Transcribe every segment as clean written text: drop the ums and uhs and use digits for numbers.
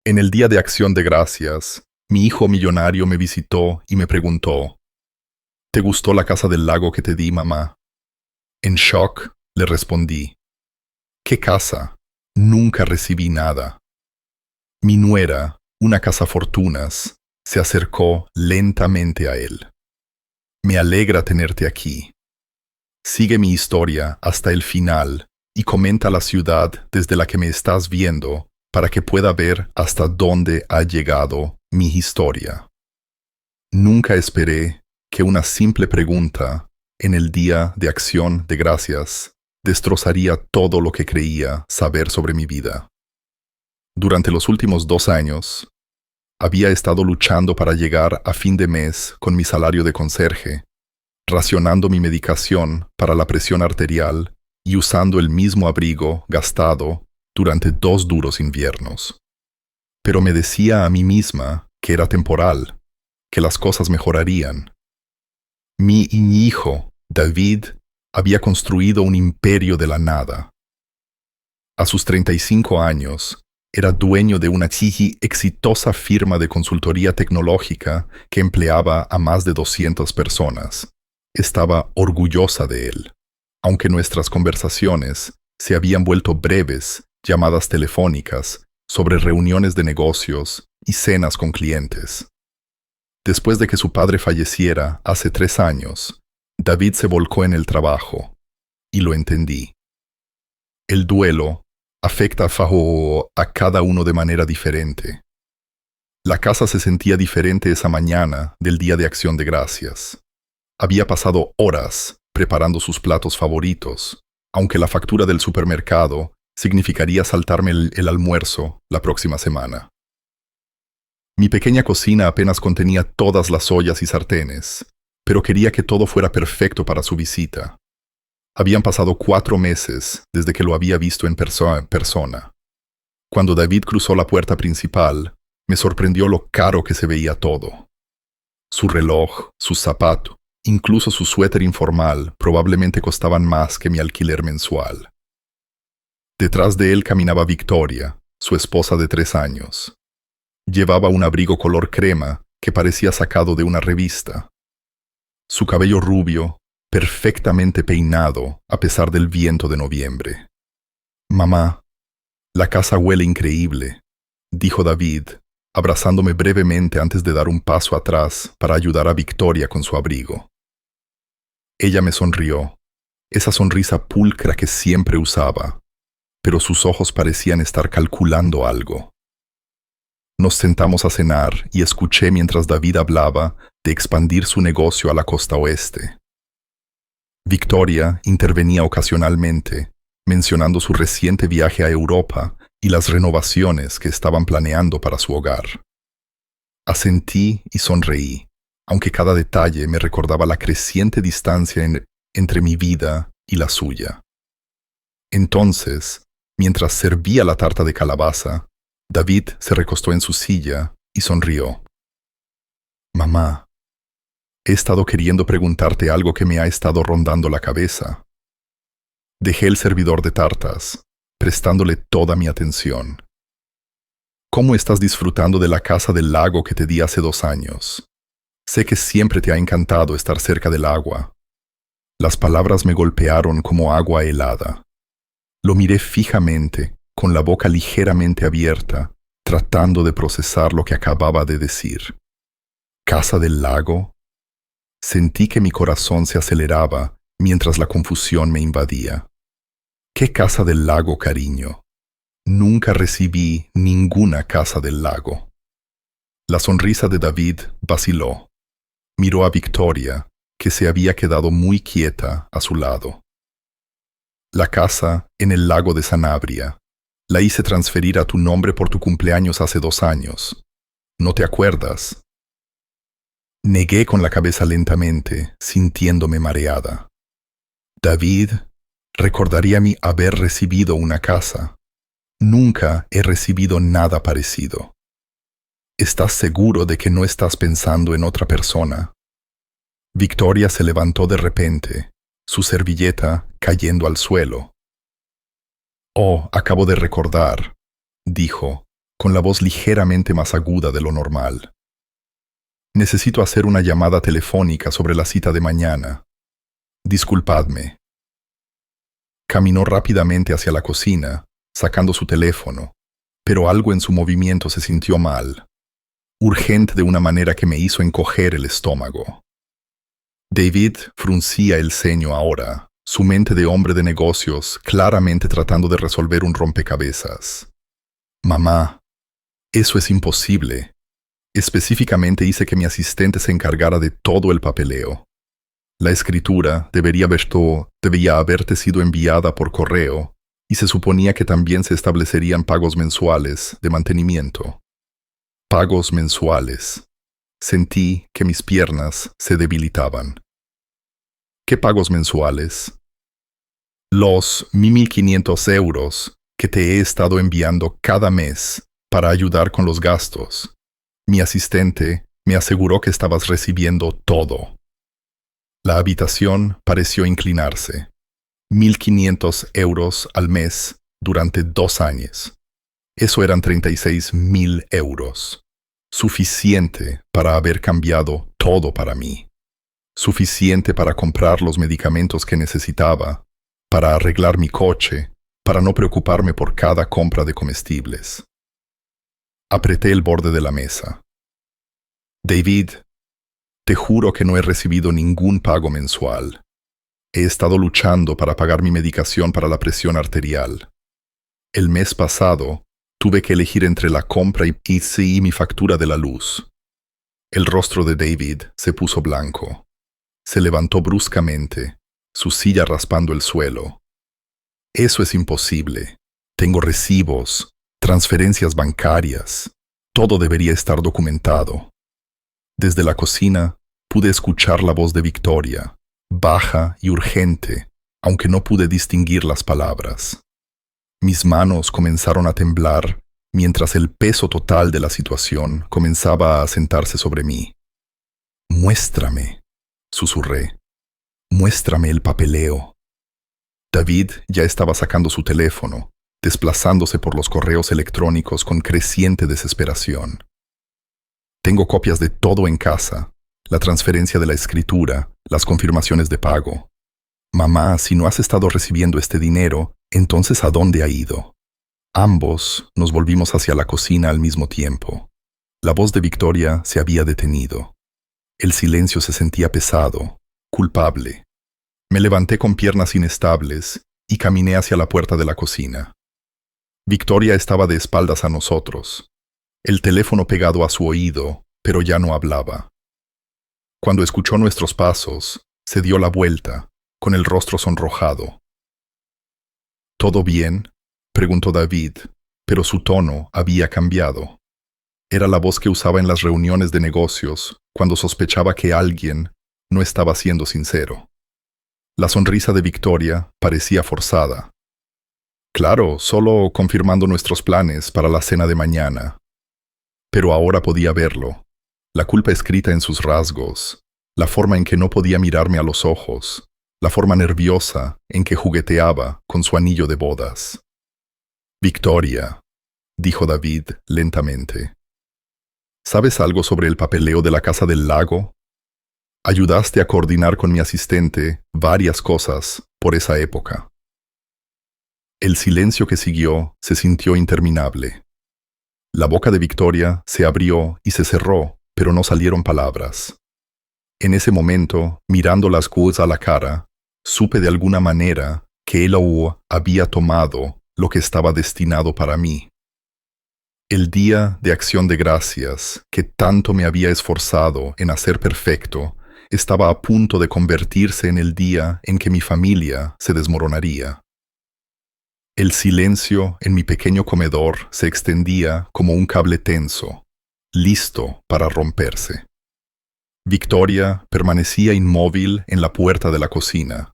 En el Día de Acción de Gracias, mi hijo millonario me visitó y me preguntó, ¿te gustó la casa del lago que te di, mamá? En shock, le respondí, ¿qué casa? Nunca recibí nada. Mi nuera, una cazafortunas, se acercó lentamente a él. Me alegra tenerte aquí. Sigue mi historia hasta el final y comenta la ciudad desde la que me estás viendo para que pueda ver hasta dónde ha llegado mi historia. Nunca esperé que una simple pregunta en el Día de Acción de Gracias destrozaría todo lo que creía saber sobre mi vida. Durante los últimos 2 años, había estado luchando para llegar a fin de mes con mi salario de conserje, racionando mi medicación para la presión arterial y usando el mismo abrigo gastado durante 2 duros inviernos. Pero me decía a mí misma que era temporal, que las cosas mejorarían. Mi hijo, David, había construido un imperio de la nada. A sus 35 años, era dueño de una exitosa firma de consultoría tecnológica que empleaba a más de 200 personas. Estaba orgullosa de él, aunque nuestras conversaciones se habían vuelto breves, llamadas telefónicas, sobre reuniones de negocios y cenas con clientes. Después de que su padre falleciera hace 3 años, David se volcó en el trabajo, y lo entendí. El duelo afecta a cada uno de manera diferente. La casa se sentía diferente esa mañana del Día de Acción de Gracias. Había pasado horas preparando sus platos favoritos, aunque la factura del supermercado significaría saltarme el almuerzo la próxima semana. Mi pequeña cocina apenas contenía todas las ollas y sartenes, pero quería que todo fuera perfecto para su visita. Habían pasado 4 meses desde que lo había visto en persona. Cuando David cruzó la puerta principal, me sorprendió lo caro que se veía todo. Su reloj, sus zapatos, incluso su suéter informal probablemente costaban más que mi alquiler mensual. Detrás de él caminaba Victoria, su esposa de 3 años. Llevaba un abrigo color crema que parecía sacado de una revista. Su cabello rubio, perfectamente peinado a pesar del viento de noviembre. «Mamá, la casa huele increíble», dijo David, abrazándome brevemente antes de dar un paso atrás para ayudar a Victoria con su abrigo. Ella me sonrió, esa sonrisa pulcra que siempre usaba, pero sus ojos parecían estar calculando algo. Nos sentamos a cenar y escuché mientras David hablaba de expandir su negocio a la costa oeste. Victoria intervenía ocasionalmente, mencionando su reciente viaje a Europa y las renovaciones que estaban planeando para su hogar. Asentí y sonreí, aunque cada detalle me recordaba la creciente distancia entre mi vida y la suya. Entonces, mientras servía la tarta de calabaza, David se recostó en su silla y sonrió. «Mamá, he estado queriendo preguntarte algo que me ha estado rondando la cabeza». Dejé el servidor de tartas, prestándole toda mi atención. «¿Cómo estás disfrutando de la casa del lago que te di hace 2 años? Sé que siempre te ha encantado estar cerca del agua». Las palabras me golpearon como agua helada. Lo miré fijamente, con la boca ligeramente abierta, tratando de procesar lo que acababa de decir. ¿Casa del lago? Sentí que mi corazón se aceleraba mientras la confusión me invadía. ¿Qué casa del lago, cariño? Nunca recibí ninguna casa del lago. La sonrisa de David vaciló. Miró a Victoria, que se había quedado muy quieta a su lado. «La casa en el lago de Sanabria. La hice transferir a tu nombre por tu cumpleaños hace 2 años. ¿No te acuerdas?» Negué con la cabeza lentamente, sintiéndome mareada. David recordaría mi haber recibido una casa. Nunca he recibido nada parecido. ¿Estás seguro de que no estás pensando en otra persona? Victoria se levantó de repente, su servilleta cayendo al suelo. «Oh, acabo de recordar», dijo, con la voz ligeramente más aguda de lo normal. Necesito hacer una llamada telefónica sobre la cita de mañana. Disculpadme. Caminó rápidamente hacia la cocina, sacando su teléfono, pero algo en su movimiento se sintió mal, urgente de una manera que me hizo encoger el estómago. David fruncía el ceño ahora, su mente de hombre de negocios claramente tratando de resolver un rompecabezas. Mamá, eso es imposible. Específicamente hice que mi asistente se encargara de todo el papeleo. La escritura debía haberte sido enviada por correo y se suponía que también se establecerían pagos mensuales de mantenimiento. Pagos mensuales. Sentí que mis piernas se debilitaban. ¿Qué pagos mensuales? Los 1.500 euros que te he estado enviando cada mes para ayudar con los gastos. Mi asistente me aseguró que estabas recibiendo todo. La habitación pareció inclinarse. 1.500 euros al mes durante 2 años. Eso eran 36.000 euros. Suficiente para haber cambiado todo para mí. Suficiente para comprar los medicamentos que necesitaba, para arreglar mi coche, para no preocuparme por cada compra de comestibles. Apreté el borde de la mesa. David, te juro que no he recibido ningún pago mensual. He estado luchando para pagar mi medicación para la presión arterial. El mes pasado, tuve que elegir entre la compra y mi factura de la luz. El rostro de David se puso blanco. Se levantó bruscamente, su silla raspando el suelo. Eso es imposible. Tengo recibos, transferencias bancarias. Todo debería estar documentado. Desde la cocina, pude escuchar la voz de Victoria, baja y urgente, aunque no pude distinguir las palabras. Mis manos comenzaron a temblar mientras el peso total de la situación comenzaba a asentarse sobre mí. «Muéstrame», susurré. «Muéstrame el papeleo». David ya estaba sacando su teléfono, desplazándose por los correos electrónicos con creciente desesperación. Tengo copias de todo en casa, la transferencia de la escritura, las confirmaciones de pago. Mamá, si no has estado recibiendo este dinero, entonces ¿a dónde ha ido? Ambos nos volvimos hacia la cocina al mismo tiempo. La voz de Victoria se había detenido. El silencio se sentía pesado, culpable. Me levanté con piernas inestables y caminé hacia la puerta de la cocina. Victoria estaba de espaldas a nosotros, el teléfono pegado a su oído, pero ya no hablaba. Cuando escuchó nuestros pasos, se dio la vuelta, con el rostro sonrojado. ¿Todo bien?, preguntó David, pero su tono había cambiado. Era la voz que usaba en las reuniones de negocios cuando sospechaba que alguien no estaba siendo sincero. La sonrisa de Victoria parecía forzada. Claro, solo confirmando nuestros planes para la cena de mañana. Pero ahora podía verlo, la culpa escrita en sus rasgos, la forma en que no podía mirarme a los ojos, la forma nerviosa en que jugueteaba con su anillo de bodas. «Victoria», dijo David lentamente, ¿sabes algo sobre el papeleo de la Casa del Lago? Ayudaste a coordinar con mi asistente varias cosas por esa época. El silencio que siguió se sintió interminable. La boca de Victoria se abrió y se cerró, pero no salieron palabras. En ese momento, mirando las cosas a la cara, supe de alguna manera que él había tomado lo que estaba destinado para mí. El día de acción de gracias, que tanto me había esforzado en hacer perfecto, estaba a punto de convertirse en el día en que mi familia se desmoronaría. El silencio en mi pequeño comedor se extendía como un cable tenso, listo para romperse. Victoria permanecía inmóvil en la puerta de la cocina,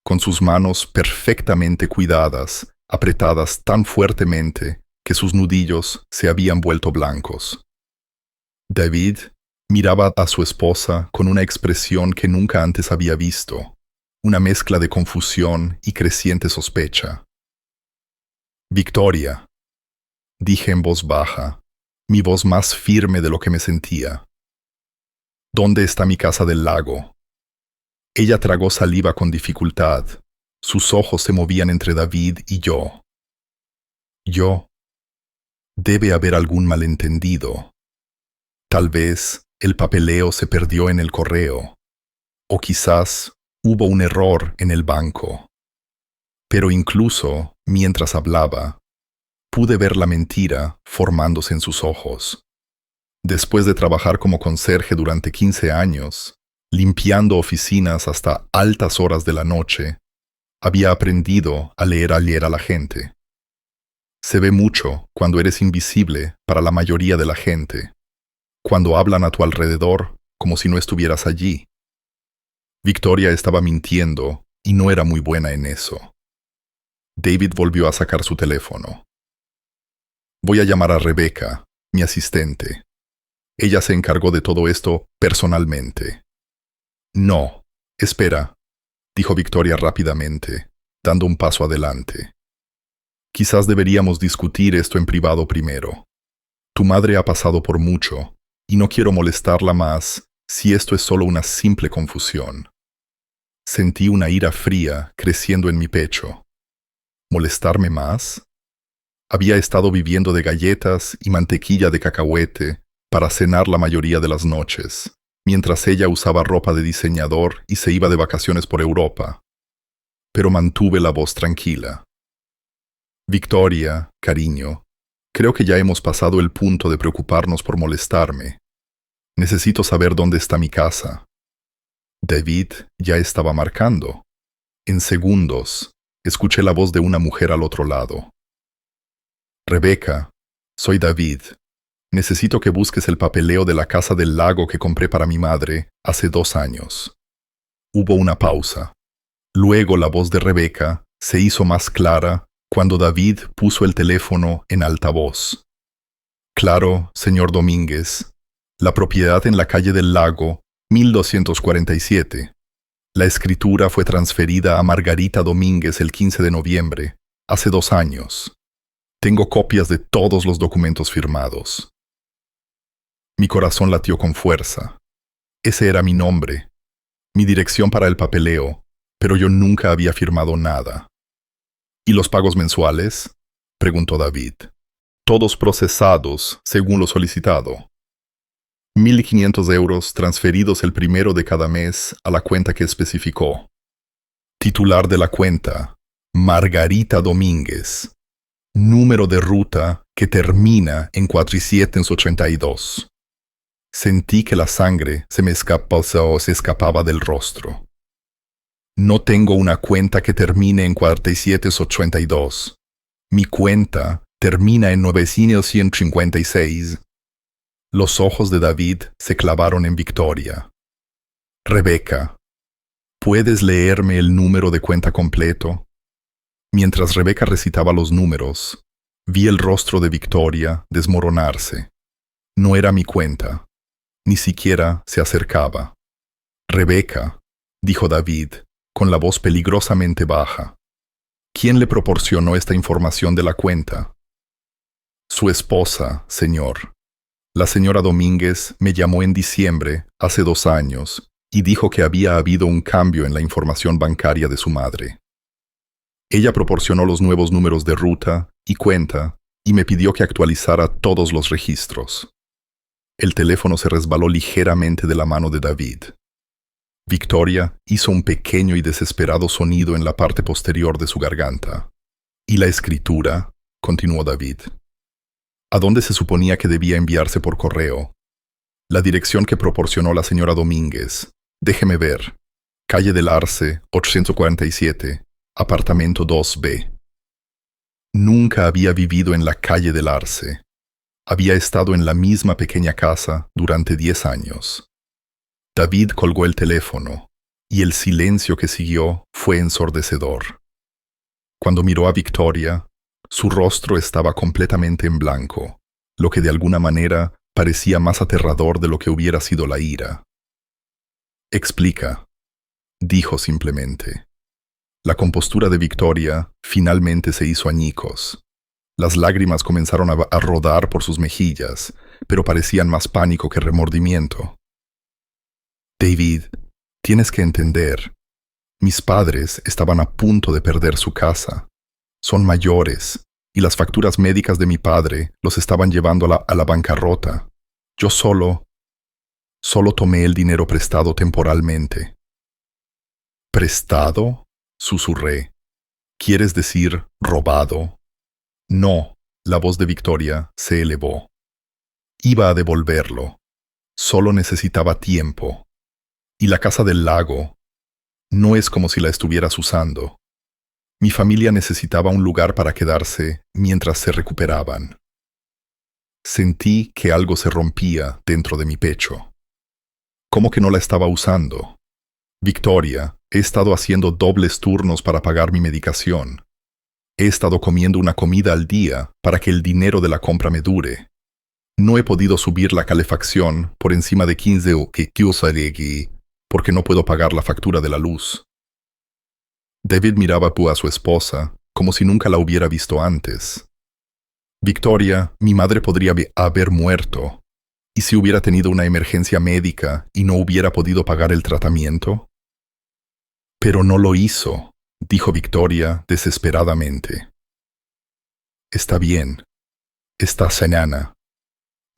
con sus manos perfectamente cuidadas, apretadas tan fuertemente que sus nudillos se habían vuelto blancos. David miraba a su esposa con una expresión que nunca antes había visto, una mezcla de confusión y creciente sospecha. «Victoria», dije en voz baja, mi voz más firme de lo que me sentía. ¿Dónde está mi casa del lago? Ella tragó saliva con dificultad. Sus ojos se movían entre David y yo. Debe haber algún malentendido. Tal vez el papeleo se perdió en el correo. O quizás hubo un error en el banco. Pero incluso mientras hablaba, pude ver la mentira formándose en sus ojos. Después de trabajar como conserje durante 15 años, limpiando oficinas hasta altas horas de la noche, había aprendido a leer ayer a la gente. Se ve mucho cuando eres invisible para la mayoría de la gente, cuando hablan a tu alrededor como si no estuvieras allí. Victoria estaba mintiendo y no era muy buena en eso. David volvió a sacar su teléfono. Voy a llamar a Rebecca, mi asistente. Ella se encargó de todo esto personalmente. No, espera, dijo Victoria rápidamente, dando un paso adelante. Quizás deberíamos discutir esto en privado primero. Tu madre ha pasado por mucho, y no quiero molestarla más si esto es solo una simple confusión. Sentí una ira fría creciendo en mi pecho. ¿Molestarme más? Había estado viviendo de galletas y mantequilla de cacahuete para cenar la mayoría de las noches, mientras ella usaba ropa de diseñador y se iba de vacaciones por Europa. Pero mantuve la voz tranquila. Victoria, cariño, creo que ya hemos pasado el punto de preocuparnos por molestarme. Necesito saber dónde está mi casa. David ya estaba marcando. En segundos, escuché la voz de una mujer al otro lado. Rebecca, soy David. Necesito que busques el papeleo de la casa del lago que compré para mi madre hace 2 años. Hubo una pausa. Luego la voz de Rebecca se hizo más clara cuando David puso el teléfono en altavoz. Claro, señor Domínguez. La propiedad en la calle del lago, 1247. La escritura fue transferida a Margarita Domínguez el 15 de noviembre, hace 2 años. Tengo copias de todos los documentos firmados. Mi corazón latió con fuerza. Ese era mi nombre, mi dirección para el papeleo, pero yo nunca había firmado nada. ¿Y los pagos mensuales?, preguntó David. Todos procesados, según lo solicitado. 1.500 euros transferidos el primero de cada mes a la cuenta que especificó. Titular de la cuenta, Margarita Domínguez. Número de ruta que termina en 482. Sentí que la sangre se me escapaba del rostro. No tengo una cuenta que termine en 482. Mi cuenta termina en 956. Los ojos de David se clavaron en Victoria. Rebecca, ¿puedes leerme el número de cuenta completo? Mientras Rebecca recitaba los números, vi el rostro de Victoria desmoronarse. No era mi cuenta. Ni siquiera se acercaba. Rebecca, dijo David, con la voz peligrosamente baja. ¿Quién le proporcionó esta información de la cuenta? Su esposa, señor. La señora Domínguez me llamó en diciembre, hace 2 años, y dijo que había habido un cambio en la información bancaria de su madre. Ella proporcionó los nuevos números de ruta y cuenta y me pidió que actualizara todos los registros. El teléfono se resbaló ligeramente de la mano de David. Victoria hizo un pequeño y desesperado sonido en la parte posterior de su garganta. ¿Y la escritura?, continuó David. ¿A dónde se suponía que debía enviarse por correo? La dirección que proporcionó la señora Domínguez. Déjeme ver. Calle del Arce, 847, apartamento 2B. Nunca había vivido en la calle del Arce. Había estado en la misma pequeña casa durante 10 años. David colgó el teléfono, y el silencio que siguió fue ensordecedor. Cuando miró a Victoria, su rostro estaba completamente en blanco, lo que de alguna manera parecía más aterrador de lo que hubiera sido la ira. Explica, dijo simplemente. La compostura de Victoria finalmente se hizo añicos. Las lágrimas comenzaron a rodar por sus mejillas, pero parecían más pánico que remordimiento. David, tienes que entender. Mis padres estaban a punto de perder su casa. Son mayores, y las facturas médicas de mi padre los estaban llevando a la bancarrota. Yo solo tomé el dinero prestado temporalmente. ¿Prestado?, susurré. ¿Quieres decir robado? No, la voz de Victoria se elevó. Iba a devolverlo. Solo necesitaba tiempo. Y la casa del lago no es como si la estuvieras usando. Mi familia necesitaba un lugar para quedarse mientras se recuperaban. Sentí que algo se rompía dentro de mi pecho. ¿Cómo que no la estaba usando? Victoria, he estado haciendo dobles turnos para pagar mi medicación. He estado comiendo una comida al día para que el dinero de la compra me dure. No he podido subir la calefacción por encima de 15 o que porque no puedo pagar la factura de la luz. David miraba a su esposa como si nunca la hubiera visto antes. Victoria, mi madre podría haber muerto. ¿Y si hubiera tenido una emergencia médica y no hubiera podido pagar el tratamiento? Pero no lo hizo, dijo Victoria desesperadamente. Está bien. Está sana.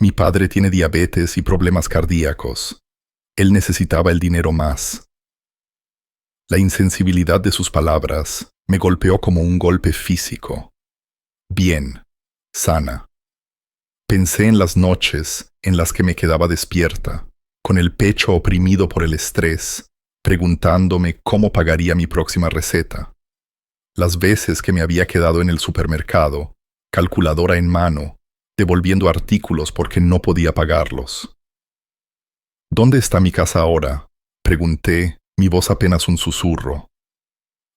Mi padre tiene diabetes y problemas cardíacos. Él necesitaba el dinero más. La insensibilidad de sus palabras me golpeó como un golpe físico. Bien, sana. Pensé en las noches en las que me quedaba despierta, con el pecho oprimido por el estrés, preguntándome cómo pagaría mi próxima receta. Las veces que me había quedado en el supermercado, calculadora en mano, devolviendo artículos porque no podía pagarlos. ¿Dónde está mi casa ahora?, pregunté, mi voz apenas un susurro.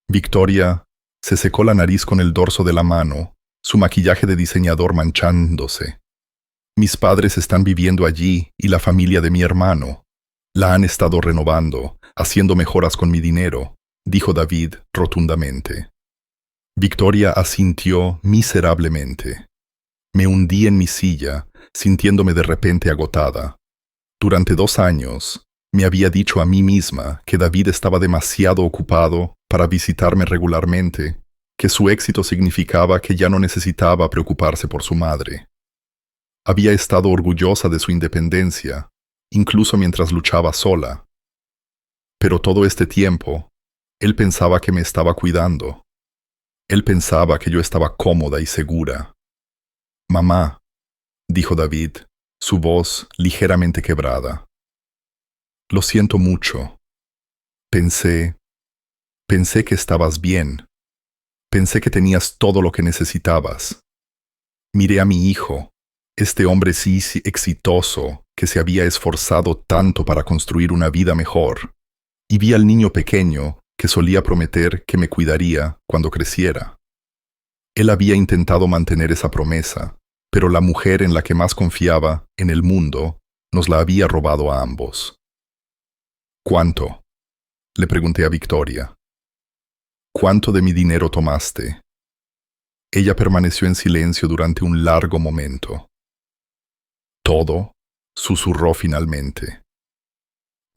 Victoria se secó la nariz con el dorso de la mano, su maquillaje de diseñador manchándose. Mis padres están viviendo allí y la familia de mi hermano. La han estado renovando, haciendo mejoras con mi dinero, dijo David rotundamente. Victoria asintió miserablemente. Me hundí en mi silla, sintiéndome de repente agotada. Durante 2 años, me había dicho a mí misma que David estaba demasiado ocupado para visitarme regularmente, que su éxito significaba que ya no necesitaba preocuparse por su madre. Había estado orgullosa de su independencia, incluso mientras luchaba sola. Pero todo este tiempo, él pensaba que me estaba cuidando. Él pensaba que yo estaba cómoda y segura. Mamá, dijo David, su voz ligeramente quebrada. Lo siento mucho. Pensé que estabas bien. Pensé que tenías todo lo que necesitabas. Miré a mi hijo, este hombre sí exitoso que se había esforzado tanto para construir una vida mejor, y vi al niño pequeño que solía prometer que me cuidaría cuando creciera. Él había intentado mantener esa promesa, pero la mujer en la que más confiaba en el mundo nos la había robado a ambos. ¿Cuánto?, le pregunté a Victoria. ¿Cuánto de mi dinero tomaste? Ella permaneció en silencio durante un largo momento. Todo, susurró finalmente.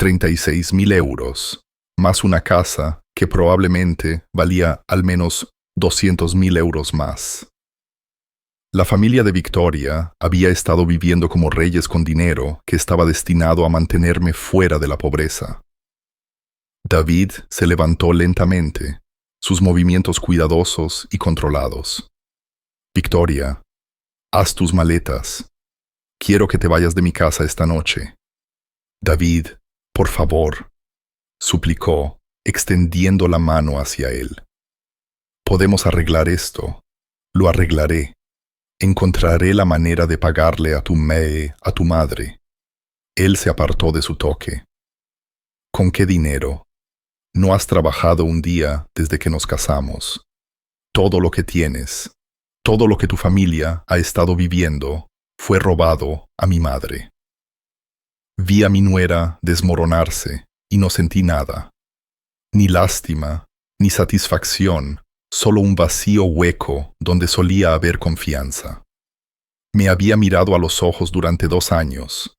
36.000 euros, más una casa que probablemente valía al menos 200.000 euros más. La familia de Victoria había estado viviendo como reyes con dinero que estaba destinado a mantenerme fuera de la pobreza. David se levantó lentamente, sus movimientos cuidadosos y controlados. Victoria, haz tus maletas. Quiero que te vayas de mi casa esta noche. David, por favor, suplicó, extendiendo la mano hacia él. Podemos arreglar esto. Lo arreglaré. Encontraré la manera de pagarle a tu madre. Él se apartó de su toque. ¿Con qué dinero? No has trabajado un día desde que nos casamos. Todo lo que tienes, todo lo que tu familia ha estado viviendo, fue robado a mi madre. Vi a mi nuera desmoronarse y no sentí nada. Ni lástima, ni satisfacción, solo un vacío hueco donde solía haber confianza. Me había mirado a los ojos durante 2 años.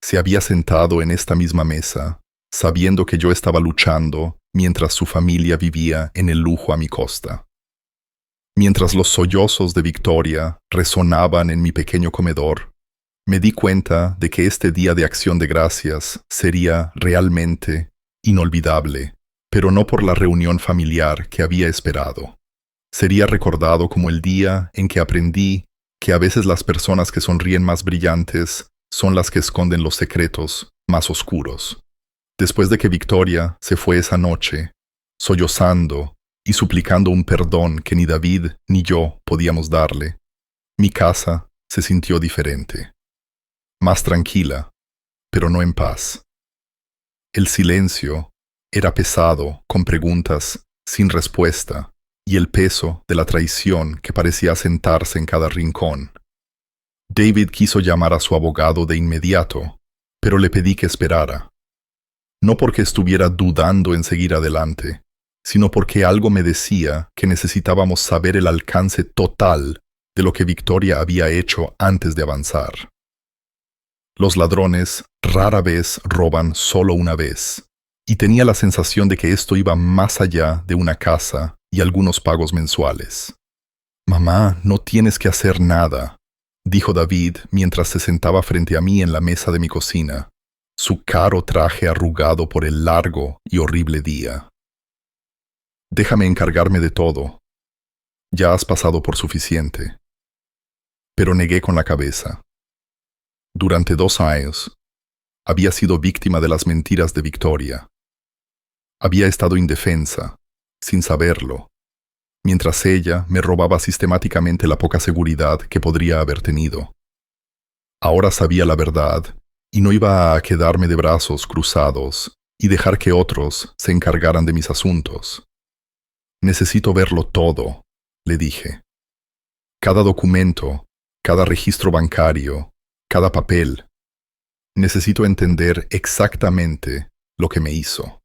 Se había sentado en esta misma mesa, sabiendo que yo estaba luchando mientras su familia vivía en el lujo a mi costa. Mientras los sollozos de Victoria resonaban en mi pequeño comedor, me di cuenta de que este día de acción de gracias sería realmente inolvidable, pero no por la reunión familiar que había esperado. Sería recordado como el día en que aprendí que a veces las personas que sonríen más brillantes son las que esconden los secretos más oscuros. Después de que Victoria se fue esa noche, sollozando y suplicando un perdón que ni David ni yo podíamos darle, mi casa se sintió diferente. Más tranquila, pero no en paz. El silencio era pesado, con preguntas sin respuesta, y el peso de la traición que parecía asentarse en cada rincón. David quiso llamar a su abogado de inmediato, pero le pedí que esperara. No porque estuviera dudando en seguir adelante, sino porque algo me decía que necesitábamos saber el alcance total de lo que Victoria había hecho antes de avanzar. Los ladrones rara vez roban solo una vez, y tenía la sensación de que esto iba más allá de una casa y algunos pagos mensuales. «Mamá, no tienes que hacer nada», dijo David mientras se sentaba frente a mí en la mesa de mi cocina, su caro traje arrugado por el largo y horrible día. «Déjame encargarme de todo. Ya has pasado por suficiente». Pero negué con la cabeza. Durante 2 años, había sido víctima de las mentiras de Victoria. Había estado indefensa, sin saberlo, mientras ella me robaba sistemáticamente la poca seguridad que podría haber tenido. Ahora sabía la verdad y no iba a quedarme de brazos cruzados y dejar que otros se encargaran de mis asuntos. «Necesito verlo todo», le dije. «Cada documento, cada registro bancario, cada papel. Necesito entender exactamente lo que me hizo».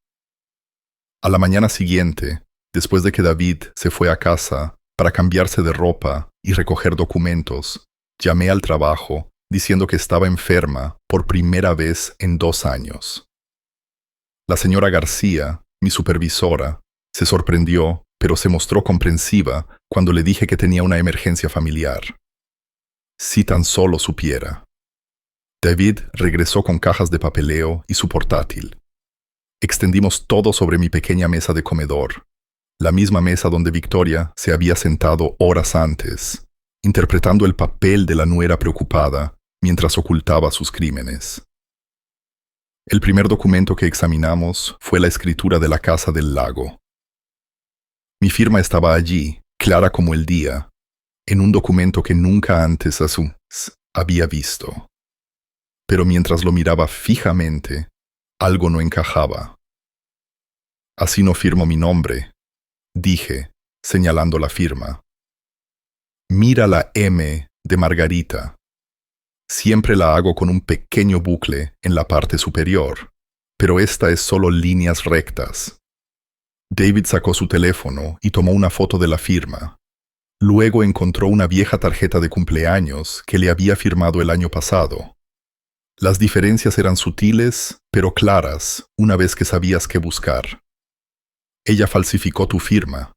A la mañana siguiente, después de que David se fue a casa para cambiarse de ropa y recoger documentos, llamé al trabajo diciendo que estaba enferma por primera vez en 2 años. La señora García, mi supervisora, se sorprendió, pero se mostró comprensiva cuando le dije que tenía una emergencia familiar. Si tan solo supiera. David regresó con cajas de papeleo y su portátil. Extendimos todo sobre mi pequeña mesa de comedor, la misma mesa donde Victoria se había sentado horas antes, interpretando el papel de la nuera preocupada mientras ocultaba sus crímenes. El primer documento que examinamos fue la escritura de la Casa del Lago. Mi firma estaba allí, clara como el día, en un documento que nunca antes había visto. Pero mientras lo miraba fijamente, algo no encajaba. «Así no firmo mi nombre», dije, señalando la firma. «Mira la M de Margarita. Siempre la hago con un pequeño bucle en la parte superior, pero esta es solo líneas rectas». David sacó su teléfono y tomó una foto de la firma. Luego encontró una vieja tarjeta de cumpleaños que le había firmado el año pasado. Las diferencias eran sutiles, pero claras, una vez que sabías qué buscar. «Ella falsificó tu firma»,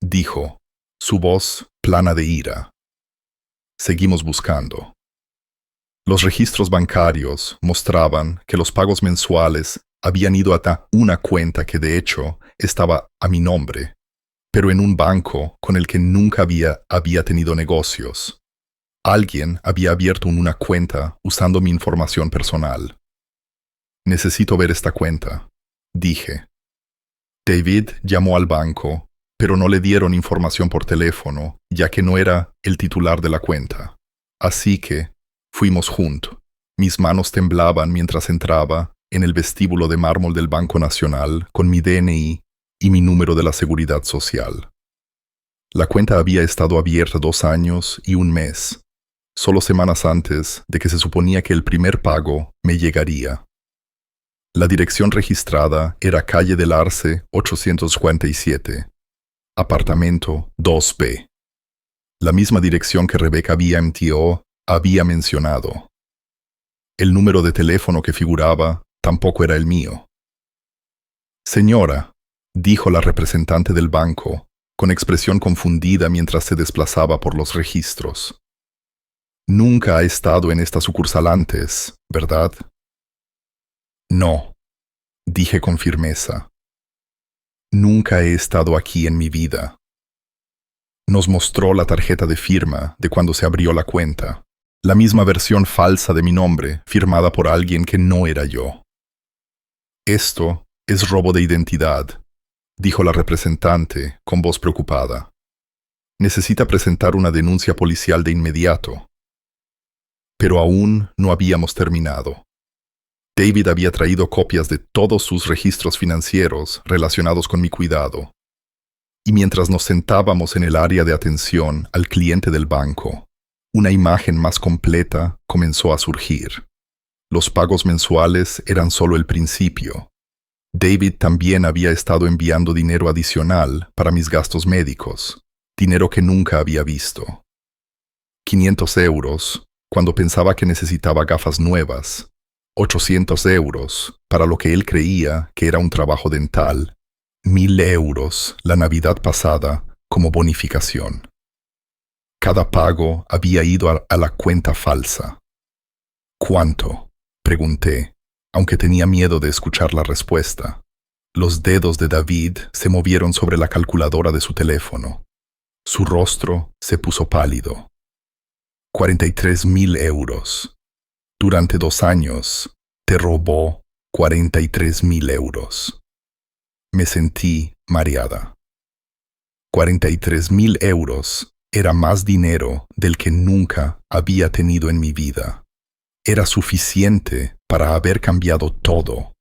dijo, su voz plana de ira. Seguimos buscando. Los registros bancarios mostraban que los pagos mensuales habían ido a una cuenta que de hecho estaba a mi nombre, pero en un banco con el que nunca había tenido negocios. Alguien había abierto una cuenta usando mi información personal. «Necesito ver esta cuenta», dije. David llamó al banco, pero no le dieron información por teléfono, ya que no era el titular de la cuenta. Así que fuimos juntos. Mis manos temblaban mientras entraba en el vestíbulo de mármol del Banco Nacional con mi DNI y mi número de la Seguridad Social. La cuenta había estado abierta 2 años y 1 mes, solo semanas antes de que se suponía que el primer pago me llegaría. La dirección registrada era Calle del Arce 847. Apartamento 2B. La misma dirección que Rebecca BMTO había mencionado. El número de teléfono que figuraba tampoco era el mío. Señora, dijo la representante del banco, con expresión confundida mientras se desplazaba por los registros. Nunca ha estado en esta sucursal antes, ¿verdad? No, dije con firmeza. Nunca he estado aquí en mi vida. Nos mostró la tarjeta de firma de cuando se abrió la cuenta, la misma versión falsa de mi nombre, firmada por alguien que no era yo. Esto es robo de identidad, dijo la representante con voz preocupada. Necesita presentar una denuncia policial de inmediato. Pero aún no habíamos terminado. David había traído copias de todos sus registros financieros relacionados con mi cuidado. Y mientras nos sentábamos en el área de atención al cliente del banco, una imagen más completa comenzó a surgir. Los pagos mensuales eran solo el principio. David también había estado enviando dinero adicional para mis gastos médicos, dinero que nunca había visto. 500 euros cuando pensaba que necesitaba gafas nuevas, 800 euros para lo que él creía que era un trabajo dental, 1000 euros la Navidad pasada como bonificación. Cada pago había ido a la cuenta falsa. ¿Cuánto?, pregunté, aunque tenía miedo de escuchar la respuesta. Los dedos de David se movieron sobre la calculadora de su teléfono. Su rostro se puso pálido. 43.000 euros. Durante 2 años, te robó 43.000 euros. Me sentí mareada. 43.000 euros era más dinero del que nunca había tenido en mi vida. Era suficiente para haber cambiado todo,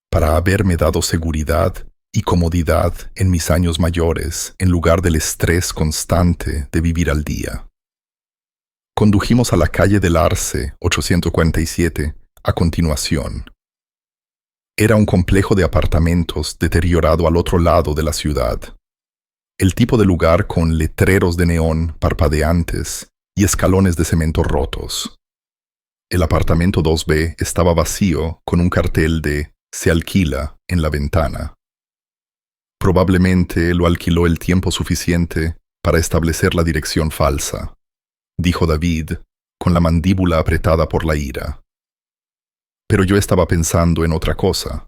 para haberme dado seguridad y comodidad en mis años mayores, en lugar del estrés constante de vivir al día. Condujimos a la calle del Arce 847 a continuación. Era un complejo de apartamentos deteriorado al otro lado de la ciudad. El tipo de lugar con letreros de neón parpadeantes y escalones de cemento rotos. El apartamento 2B estaba vacío con un cartel de «Se alquila» en la ventana. Probablemente lo alquiló el tiempo suficiente para establecer la dirección falsa, dijo David, con la mandíbula apretada por la ira. Pero yo estaba pensando en otra cosa.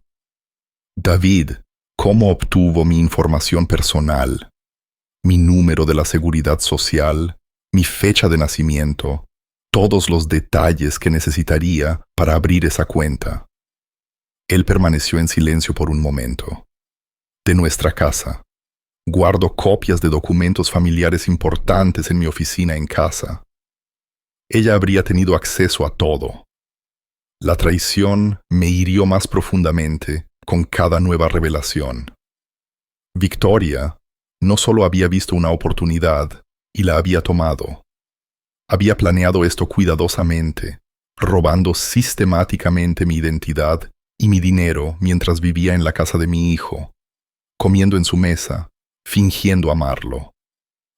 David, ¿cómo obtuvo mi información personal? Mi número de la seguridad social, mi fecha de nacimiento, todos los detalles que necesitaría para abrir esa cuenta. Él permaneció en silencio por un momento. De nuestra casa. Guardo copias de documentos familiares importantes en mi oficina en casa. Ella habría tenido acceso a todo. La traición me hirió más profundamente con cada nueva revelación. Victoria no solo había visto una oportunidad y la había tomado. Había planeado esto cuidadosamente, robando sistemáticamente mi identidad y mi dinero mientras vivía en la casa de mi hijo, comiendo en su mesa, fingiendo amarlo.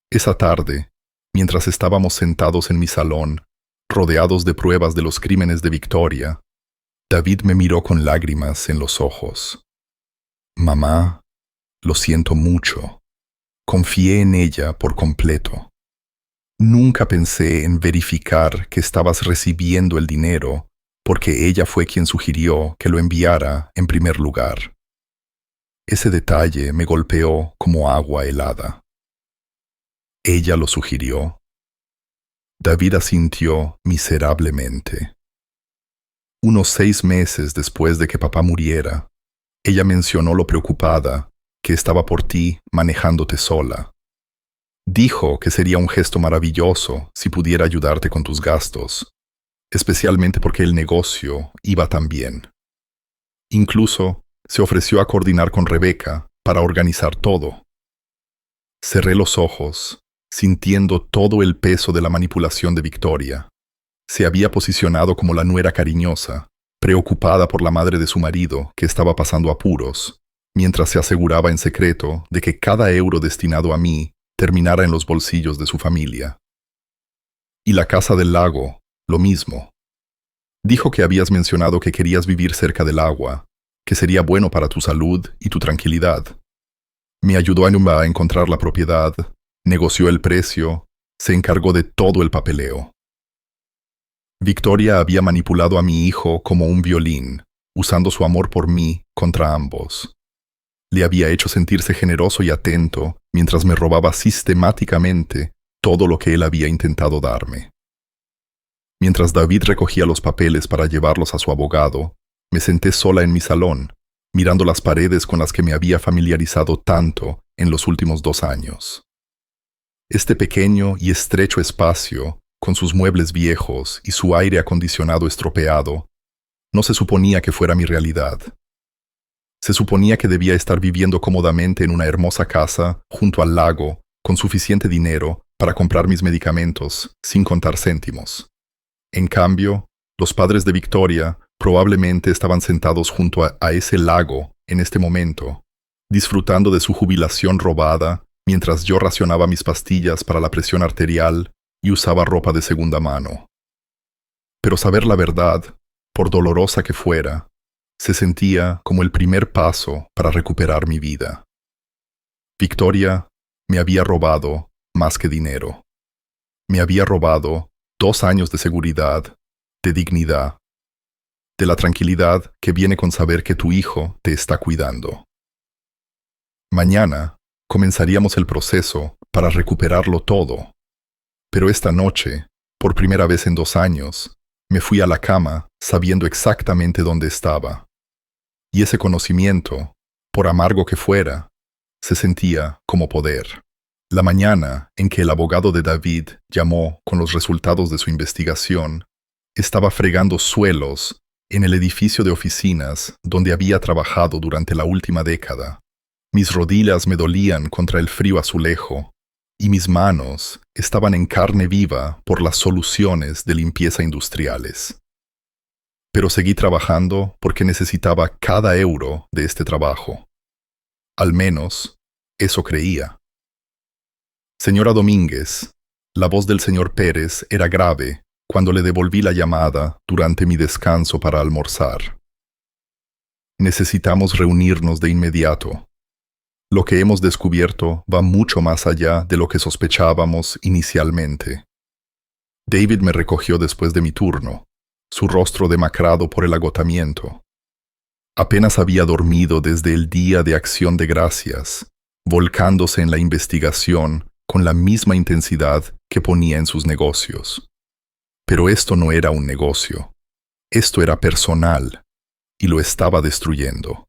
Esa tarde, mientras estábamos sentados en mi salón, rodeados de pruebas de los crímenes de Victoria, David me miró con lágrimas en los ojos. Mamá, lo siento mucho. Confié en ella por completo. Nunca pensé en verificar que estabas recibiendo el dinero porque ella fue quien sugirió que lo enviara en primer lugar. Ese detalle me golpeó como agua helada. ¿Ella lo sugirió? David asintió miserablemente. Unos 6 meses después de que papá muriera, ella mencionó lo preocupada que estaba por ti manejándote sola. Dijo que sería un gesto maravilloso si pudiera ayudarte con tus gastos, especialmente porque el negocio iba tan bien. Incluso se ofreció a coordinar con Rebecca para organizar todo. Cerré los ojos, sintiendo todo el peso de la manipulación de Victoria. Se había posicionado como la nuera cariñosa, preocupada por la madre de su marido que estaba pasando apuros, mientras se aseguraba en secreto de que cada euro destinado a mí terminara en los bolsillos de su familia. Y la casa del lago, lo mismo. Dijo que habías mencionado que querías vivir cerca del agua, que sería bueno para tu salud y tu tranquilidad. Me ayudó a encontrar la propiedad, negoció el precio, se encargó de todo el papeleo. Victoria había manipulado a mi hijo como un violín, usando su amor por mí contra ambos. Le había hecho sentirse generoso y atento mientras me robaba sistemáticamente todo lo que él había intentado darme. Mientras David recogía los papeles para llevarlos a su abogado, me senté sola en mi salón, mirando las paredes con las que me había familiarizado tanto en los últimos 2 años. Este pequeño y estrecho espacio, con sus muebles viejos y su aire acondicionado estropeado, no se suponía que fuera mi realidad. Se suponía que debía estar viviendo cómodamente en una hermosa casa, junto al lago, con suficiente dinero para comprar mis medicamentos, sin contar céntimos. En cambio, los padres de Victoria probablemente estaban sentados junto a ese lago en este momento, disfrutando de su jubilación robada, mientras yo racionaba mis pastillas para la presión arterial y usaba ropa de segunda mano. Pero saber la verdad, por dolorosa que fuera, se sentía como el primer paso para recuperar mi vida. Victoria me había robado más que dinero. Me había robado 2 años de seguridad, de dignidad, de la tranquilidad que viene con saber que tu hijo te está cuidando. Mañana comenzaríamos el proceso para recuperarlo todo, pero esta noche, por primera vez en 2 años, me fui a la cama sabiendo exactamente dónde estaba. Y ese conocimiento, por amargo que fuera, se sentía como poder. La mañana en que el abogado de David llamó con los resultados de su investigación, estaba fregando suelos en el edificio de oficinas donde había trabajado durante la última década. Mis rodillas me dolían contra el frío azulejo, y mis manos estaban en carne viva por las soluciones de limpieza industriales. Pero seguí trabajando porque necesitaba cada euro de este trabajo. Al menos, eso creía. Señora Domínguez, la voz del señor Pérez era grave cuando le devolví la llamada durante mi descanso para almorzar. Necesitamos reunirnos de inmediato. Lo que hemos descubierto va mucho más allá de lo que sospechábamos inicialmente. David me recogió después de mi turno, su rostro demacrado por el agotamiento. Apenas había dormido desde el día de Acción de Gracias, volcándose en la investigación con la misma intensidad que ponía en sus negocios. Pero esto no era un negocio. Esto era personal, y lo estaba destruyendo.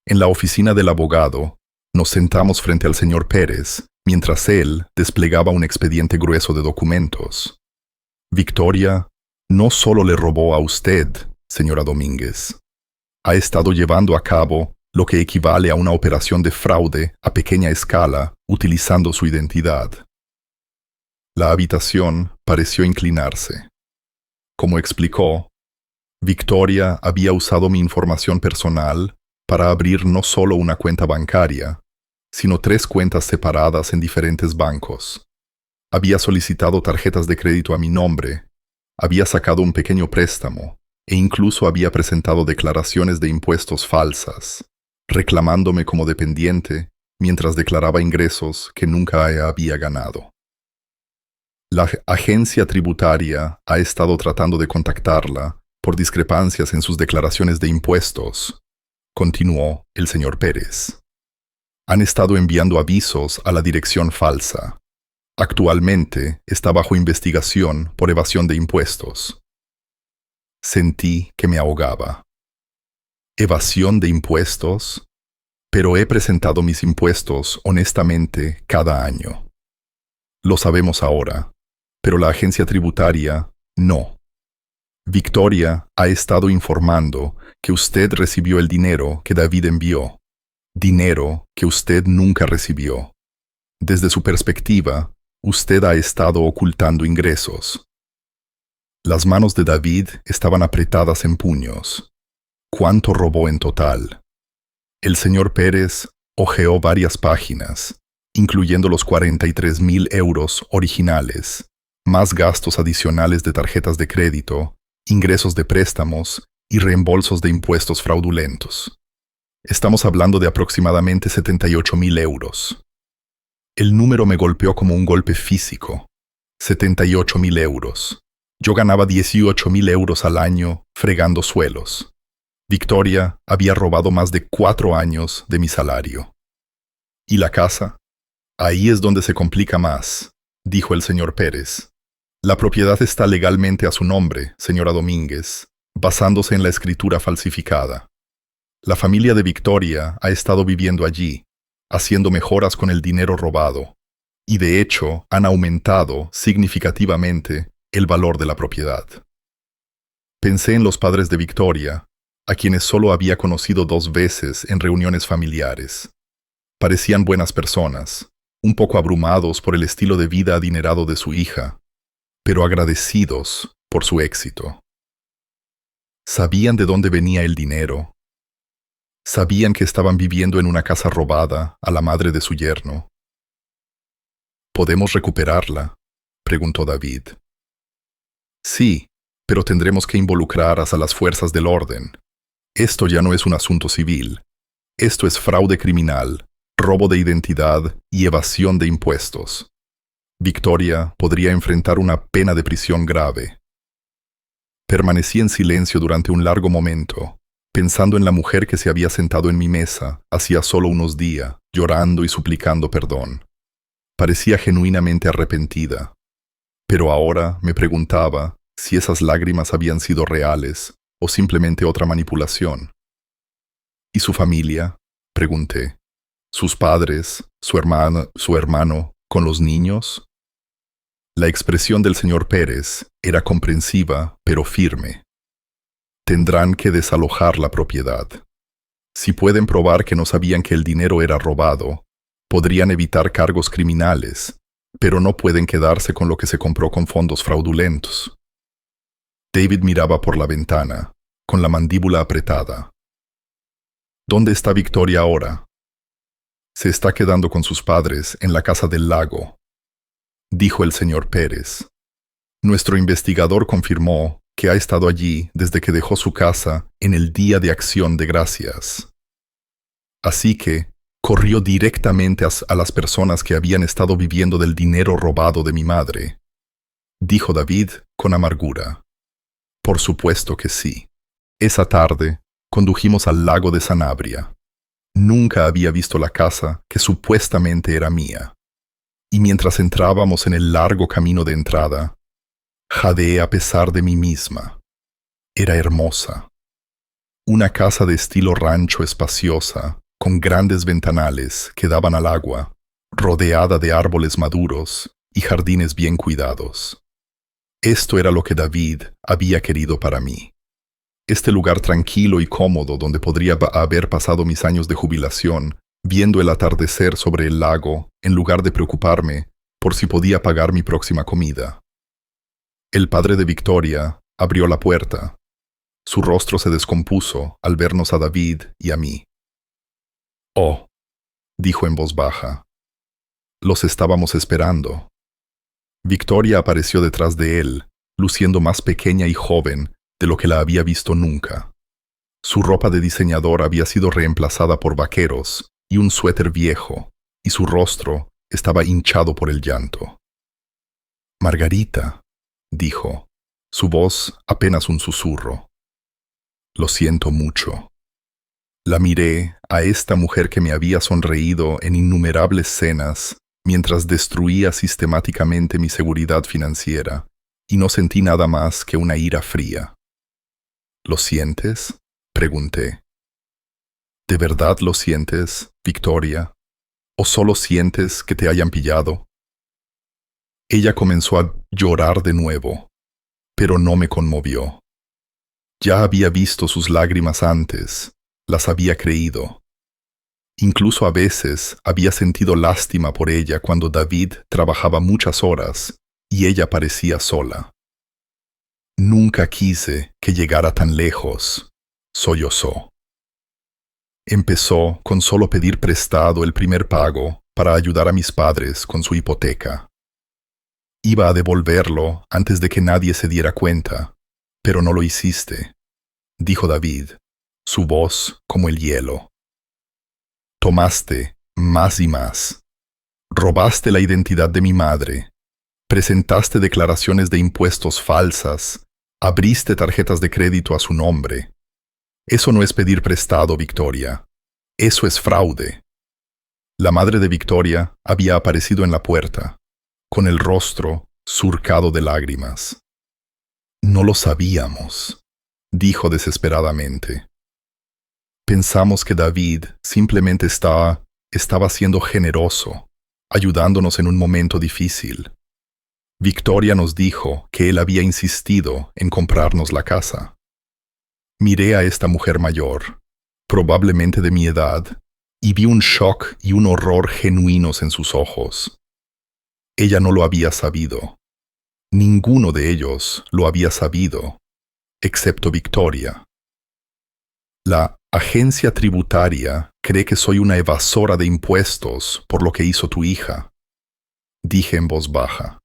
En la oficina del abogado, nos sentamos frente al señor Pérez, mientras él desplegaba un expediente grueso de documentos. Victoria no solo le robó a usted, señora Domínguez. Ha estado llevando a cabo lo que equivale a una operación de fraude a pequeña escala, utilizando su identidad. La habitación pareció inclinarse. Como explicó, Victoria había usado mi información personal para abrir no solo una cuenta bancaria, sino 3 cuentas separadas en diferentes bancos. Había solicitado tarjetas de crédito a mi nombre, había sacado un pequeño préstamo e incluso había presentado declaraciones de impuestos falsas, reclamándome como dependiente mientras declaraba ingresos que nunca había ganado. La agencia tributaria ha estado tratando de contactarla por discrepancias en sus declaraciones de impuestos, continuó el señor Pérez. Han estado enviando avisos a la dirección falsa. Actualmente está bajo investigación por evasión de impuestos. Sentí que me ahogaba. ¿Evasión de impuestos? Pero he presentado mis impuestos honestamente cada año. Lo sabemos ahora, pero la agencia tributaria no. Victoria ha estado informando que usted recibió el dinero que David envió, dinero que usted nunca recibió. Desde su perspectiva, usted ha estado ocultando ingresos. Las manos de David estaban apretadas en puños. ¿Cuánto robó en total? El señor Pérez hojeó varias páginas, incluyendo los 43,000 euros originales, más gastos adicionales de tarjetas de crédito, ingresos de préstamos y reembolsos de impuestos fraudulentos. Estamos hablando de aproximadamente 78,000 euros. El número me golpeó como un golpe físico. 78,000 euros. Yo ganaba 18,000 euros al año fregando suelos. Victoria había robado más de 4 años de mi salario. ¿Y la casa? Ahí es donde se complica más, dijo el señor Pérez. La propiedad está legalmente a su nombre, señora Domínguez, basándose en la escritura falsificada. La familia de Victoria ha estado viviendo allí, haciendo mejoras con el dinero robado, y de hecho han aumentado significativamente el valor de la propiedad. Pensé en los padres de Victoria, a quienes solo había conocido 2 veces en reuniones familiares. Parecían buenas personas, un poco abrumados por el estilo de vida adinerado de su hija, pero agradecidos por su éxito. Sabían de dónde venía el dinero. Sabían que estaban viviendo en una casa robada a la madre de su yerno. ¿Podemos recuperarla?, preguntó David. Sí, pero tendremos que involucrar a las fuerzas del orden. Esto ya no es un asunto civil. Esto es fraude criminal, robo de identidad y evasión de impuestos. Victoria podría enfrentar una pena de prisión grave. Permanecí en silencio durante un largo momento, pensando en la mujer que se había sentado en mi mesa hacía solo unos días, llorando y suplicando perdón. Parecía genuinamente arrepentida. Pero ahora me preguntaba si esas lágrimas habían sido reales o simplemente otra manipulación. ¿Y su familia?, pregunté. ¿Sus padres, su hermano, con los niños? La expresión del señor Pérez era comprensiva, pero firme. Tendrán que desalojar la propiedad. Si pueden probar que no sabían que el dinero era robado, podrían evitar cargos criminales, pero no pueden quedarse con lo que se compró con fondos fraudulentos. David miraba por la ventana, con la mandíbula apretada. ¿Dónde está Victoria ahora? Se está quedando con sus padres en la casa del lago, dijo el señor Pérez. Nuestro investigador confirmó que ha estado allí desde que dejó su casa en el Día de Acción de Gracias. Así que corrió directamente a las personas que habían estado viviendo del dinero robado de mi madre, dijo David con amargura. Por supuesto que sí. Esa tarde condujimos al lago de Sanabria. Nunca había visto la casa que supuestamente era mía. Y mientras entrábamos en el largo camino de entrada, jadeé a pesar de mí misma. Era hermosa. Una casa de estilo rancho espaciosa, con grandes ventanales que daban al agua, rodeada de árboles maduros y jardines bien cuidados. Esto era lo que David había querido para mí. Este lugar tranquilo y cómodo donde podría haber pasado mis años de jubilación, viendo el atardecer sobre el lago, en lugar de preocuparme por si podía pagar mi próxima comida. El padre de Victoria abrió la puerta. Su rostro se descompuso al vernos a David y a mí. «Oh», dijo en voz baja. «Los estábamos esperando». Victoria apareció detrás de él, luciendo más pequeña y joven de lo que la había visto nunca. Su ropa de diseñador había sido reemplazada por vaqueros y un suéter viejo, y su rostro estaba hinchado por el llanto. «Margarita», dijo, su voz apenas un susurro. «Lo siento mucho». La miré a esta mujer que me había sonreído en innumerables cenas mientras destruía sistemáticamente mi seguridad financiera, y no sentí nada más que una ira fría. «¿Lo sientes?», pregunté. «¿De verdad lo sientes, Victoria? ¿O solo sientes que te hayan pillado?» Ella comenzó a llorar de nuevo, pero no me conmovió. Ya había visto sus lágrimas antes, las había creído. Incluso a veces había sentido lástima por ella cuando David trabajaba muchas horas y ella parecía sola. «Nunca quise que llegara tan lejos», sollozó. Empezó con solo pedir prestado el primer pago para ayudar a mis padres con su hipoteca. Iba a devolverlo antes de que nadie se diera cuenta, pero no lo hiciste, dijo David, su voz como el hielo. Tomaste más y más. Robaste la identidad de mi madre. Presentaste declaraciones de impuestos falsas. Abriste tarjetas de crédito a su nombre. Eso no es pedir prestado, Victoria. Eso es fraude. La madre de Victoria había aparecido en la puerta, con el rostro surcado de lágrimas. No lo sabíamos, dijo desesperadamente. Pensamos que David simplemente estaba siendo generoso, ayudándonos en un momento difícil. Victoria nos dijo que él había insistido en comprarnos la casa. Miré a esta mujer mayor, probablemente de mi edad, y vi un shock y un horror genuinos en sus ojos. Ella no lo había sabido. Ninguno de ellos lo había sabido, excepto Victoria. La agencia tributaria cree que soy una evasora de impuestos por lo que hizo tu hija, dije en voz baja.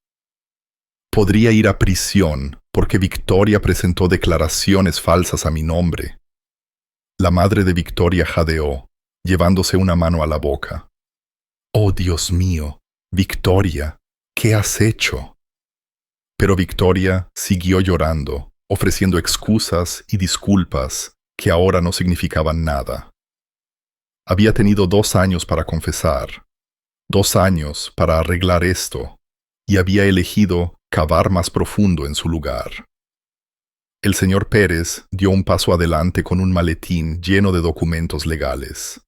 Podría ir a prisión porque Victoria presentó declaraciones falsas a mi nombre. La madre de Victoria jadeó, llevándose una mano a la boca. Oh, Dios mío, Victoria, ¿qué has hecho? Pero Victoria siguió llorando, ofreciendo excusas y disculpas que ahora no significaban nada. Había tenido 2 años para confesar, 2 años para arreglar esto, y había elegido cavar más profundo en su lugar. El señor Pérez dio un paso adelante con un maletín lleno de documentos legales.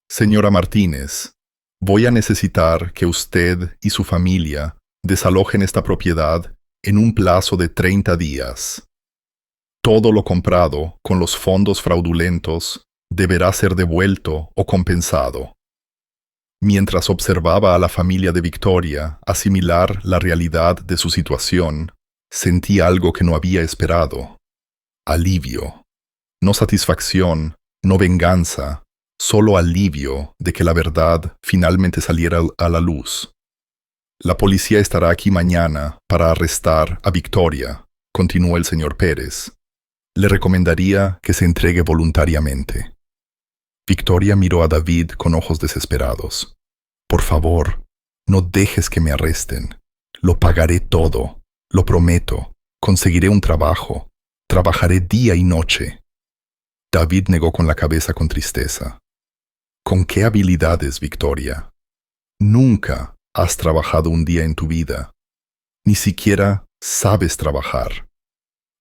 Señora Martínez, voy a necesitar que usted y su familia desalojen esta propiedad en un plazo de 30 días. Todo lo comprado con los fondos fraudulentos deberá ser devuelto o compensado. Mientras observaba a la familia de Victoria asimilar la realidad de su situación, sentí algo que no había esperado. Alivio. No satisfacción, no venganza, solo alivio de que la verdad finalmente saliera a la luz. La policía estará aquí mañana para arrestar a Victoria, continuó el señor Pérez. Le recomendaría que se entregue voluntariamente. Victoria miró a David con ojos desesperados. Por favor, no dejes que me arresten. Lo pagaré todo. Lo prometo. Conseguiré un trabajo. Trabajaré día y noche. David negó con la cabeza con tristeza. ¿Con qué habilidades, Victoria? Nunca has trabajado un día en tu vida. Ni siquiera sabes trabajar.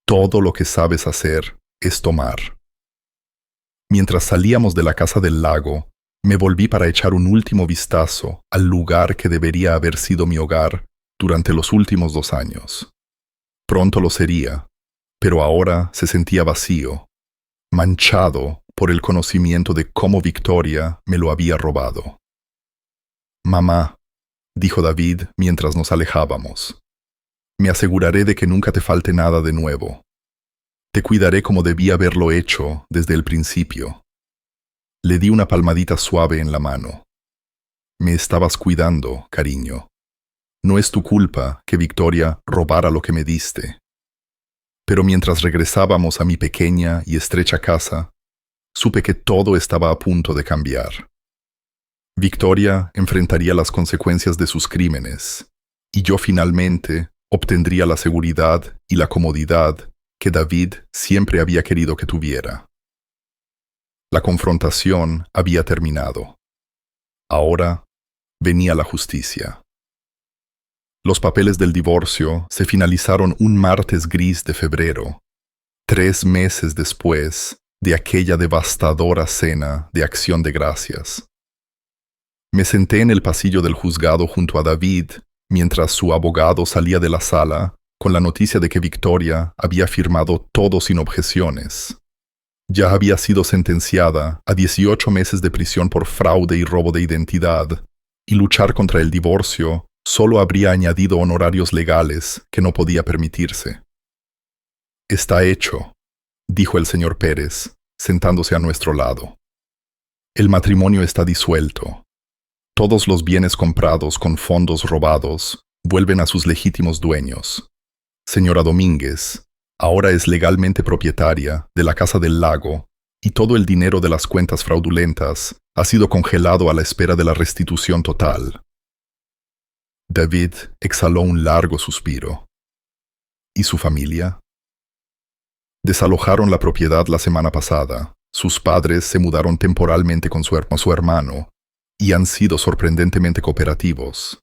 Todo lo que sabes hacer es tomar. Mientras salíamos de la casa del lago, me volví para echar un último vistazo al lugar que debería haber sido mi hogar durante los últimos 2 años. Pronto lo sería, pero ahora se sentía vacío, manchado por el conocimiento de cómo Victoria me lo había robado. Mamá, dijo David mientras nos alejábamos, me aseguraré de que nunca te falte nada de nuevo. Te cuidaré como debí haberlo hecho desde el principio. Le di una palmadita suave en la mano. Me estabas cuidando, cariño. No es tu culpa que Victoria robara lo que me diste. Pero mientras regresábamos a mi pequeña y estrecha casa, supe que todo estaba a punto de cambiar. Victoria enfrentaría las consecuencias de sus crímenes, y yo finalmente obtendría la seguridad y la comodidad que David siempre había querido que tuviera. La confrontación había terminado. Ahora venía la justicia. Los papeles del divorcio se finalizaron un martes gris de febrero, 3 meses después de aquella devastadora cena de Acción de Gracias. Me senté en el pasillo del juzgado junto a David mientras su abogado salía de la sala con la noticia de que Victoria había firmado todo sin objeciones. Ya había sido sentenciada a 18 meses de prisión por fraude y robo de identidad, y luchar contra el divorcio solo habría añadido honorarios legales que no podía permitirse. Está hecho, dijo el señor Pérez, sentándose a nuestro lado. El matrimonio está disuelto. Todos los bienes comprados con fondos robados vuelven a sus legítimos dueños. Señora Domínguez ahora es legalmente propietaria de la Casa del Lago y todo el dinero de las cuentas fraudulentas ha sido congelado a la espera de la restitución total. David exhaló un largo suspiro. ¿Y su familia? Desalojaron la propiedad la semana pasada. Sus padres se mudaron temporalmente con su hermano y han sido sorprendentemente cooperativos.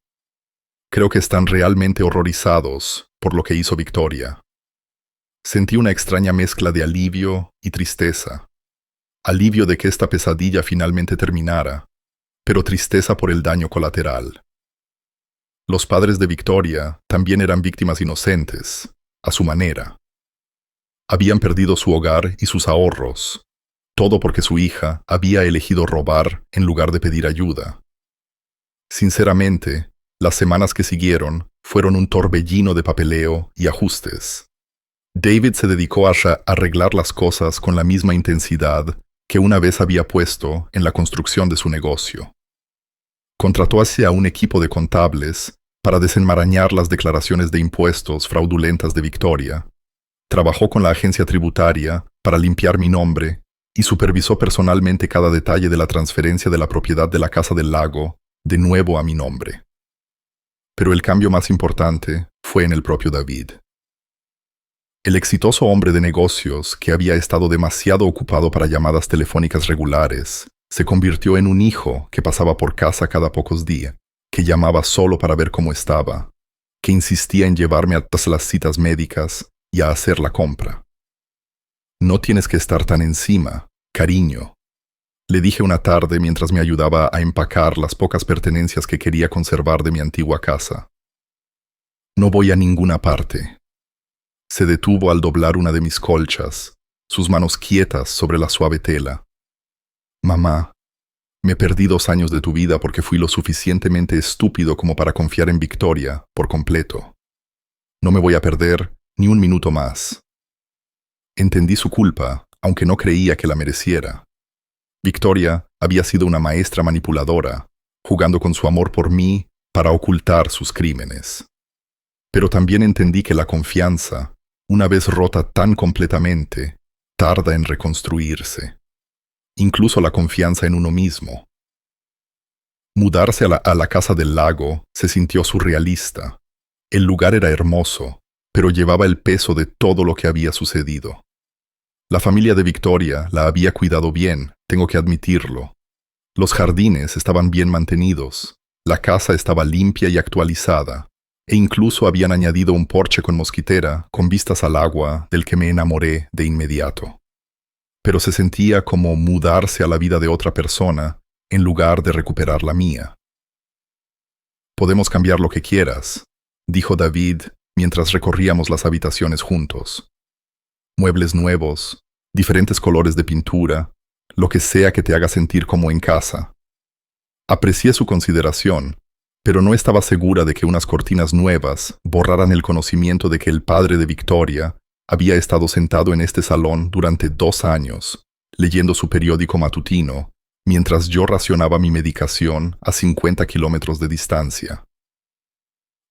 Creo que están realmente horrorizados por lo que hizo Victoria. Sentí una extraña mezcla de alivio y tristeza. Alivio de que esta pesadilla finalmente terminara, pero tristeza por el daño colateral. Los padres de Victoria también eran víctimas inocentes, a su manera. Habían perdido su hogar y sus ahorros, todo porque su hija había elegido robar en lugar de pedir ayuda. Sinceramente, las semanas que siguieron fueron un torbellino de papeleo y ajustes. David se dedicó a arreglar las cosas con la misma intensidad que una vez había puesto en la construcción de su negocio. Contrató a un equipo de contables para desenmarañar las declaraciones de impuestos fraudulentas de Victoria. Trabajó con la agencia tributaria para limpiar mi nombre y supervisó personalmente cada detalle de la transferencia de la propiedad de la Casa del Lago de nuevo a mi nombre. Pero el cambio más importante fue en el propio David. El exitoso hombre de negocios, que había estado demasiado ocupado para llamadas telefónicas regulares, se convirtió en un hijo que pasaba por casa cada pocos días, que llamaba solo para ver cómo estaba, que insistía en llevarme a todas las citas médicas y a hacer la compra. «No tienes que estar tan encima, cariño», le dije una tarde mientras me ayudaba a empacar las pocas pertenencias que quería conservar de mi antigua casa. «No voy a ninguna parte». Se detuvo al doblar una de mis colchas, sus manos quietas sobre la suave tela. «Mamá, me perdí 2 años de tu vida porque fui lo suficientemente estúpido como para confiar en Victoria por completo. No me voy a perder ni un minuto más». Entendí su culpa, aunque no creía que la mereciera. Victoria había sido una maestra manipuladora, jugando con su amor por mí para ocultar sus crímenes. Pero también entendí que la confianza, una vez rota tan completamente, tarda en reconstruirse. Incluso la confianza en uno mismo. Mudarse a la Casa del Lago se sintió surrealista. El lugar era hermoso, pero llevaba el peso de todo lo que había sucedido. La familia de Victoria la había cuidado bien, tengo que admitirlo. Los jardines estaban bien mantenidos, la casa estaba limpia y actualizada, e incluso habían añadido un porche con mosquitera con vistas al agua del que me enamoré de inmediato. Pero se sentía como mudarse a la vida de otra persona en lugar de recuperar la mía. «Podemos cambiar lo que quieras», dijo David mientras recorríamos las habitaciones juntos. «Muebles nuevos, diferentes colores de pintura, lo que sea que te haga sentir como en casa». Aprecié su consideración, pero no estaba segura de que unas cortinas nuevas borraran el conocimiento de que el padre de Victoria había estado sentado en este salón durante 2 años, leyendo su periódico matutino, mientras yo racionaba mi medicación a 50 kilómetros de distancia.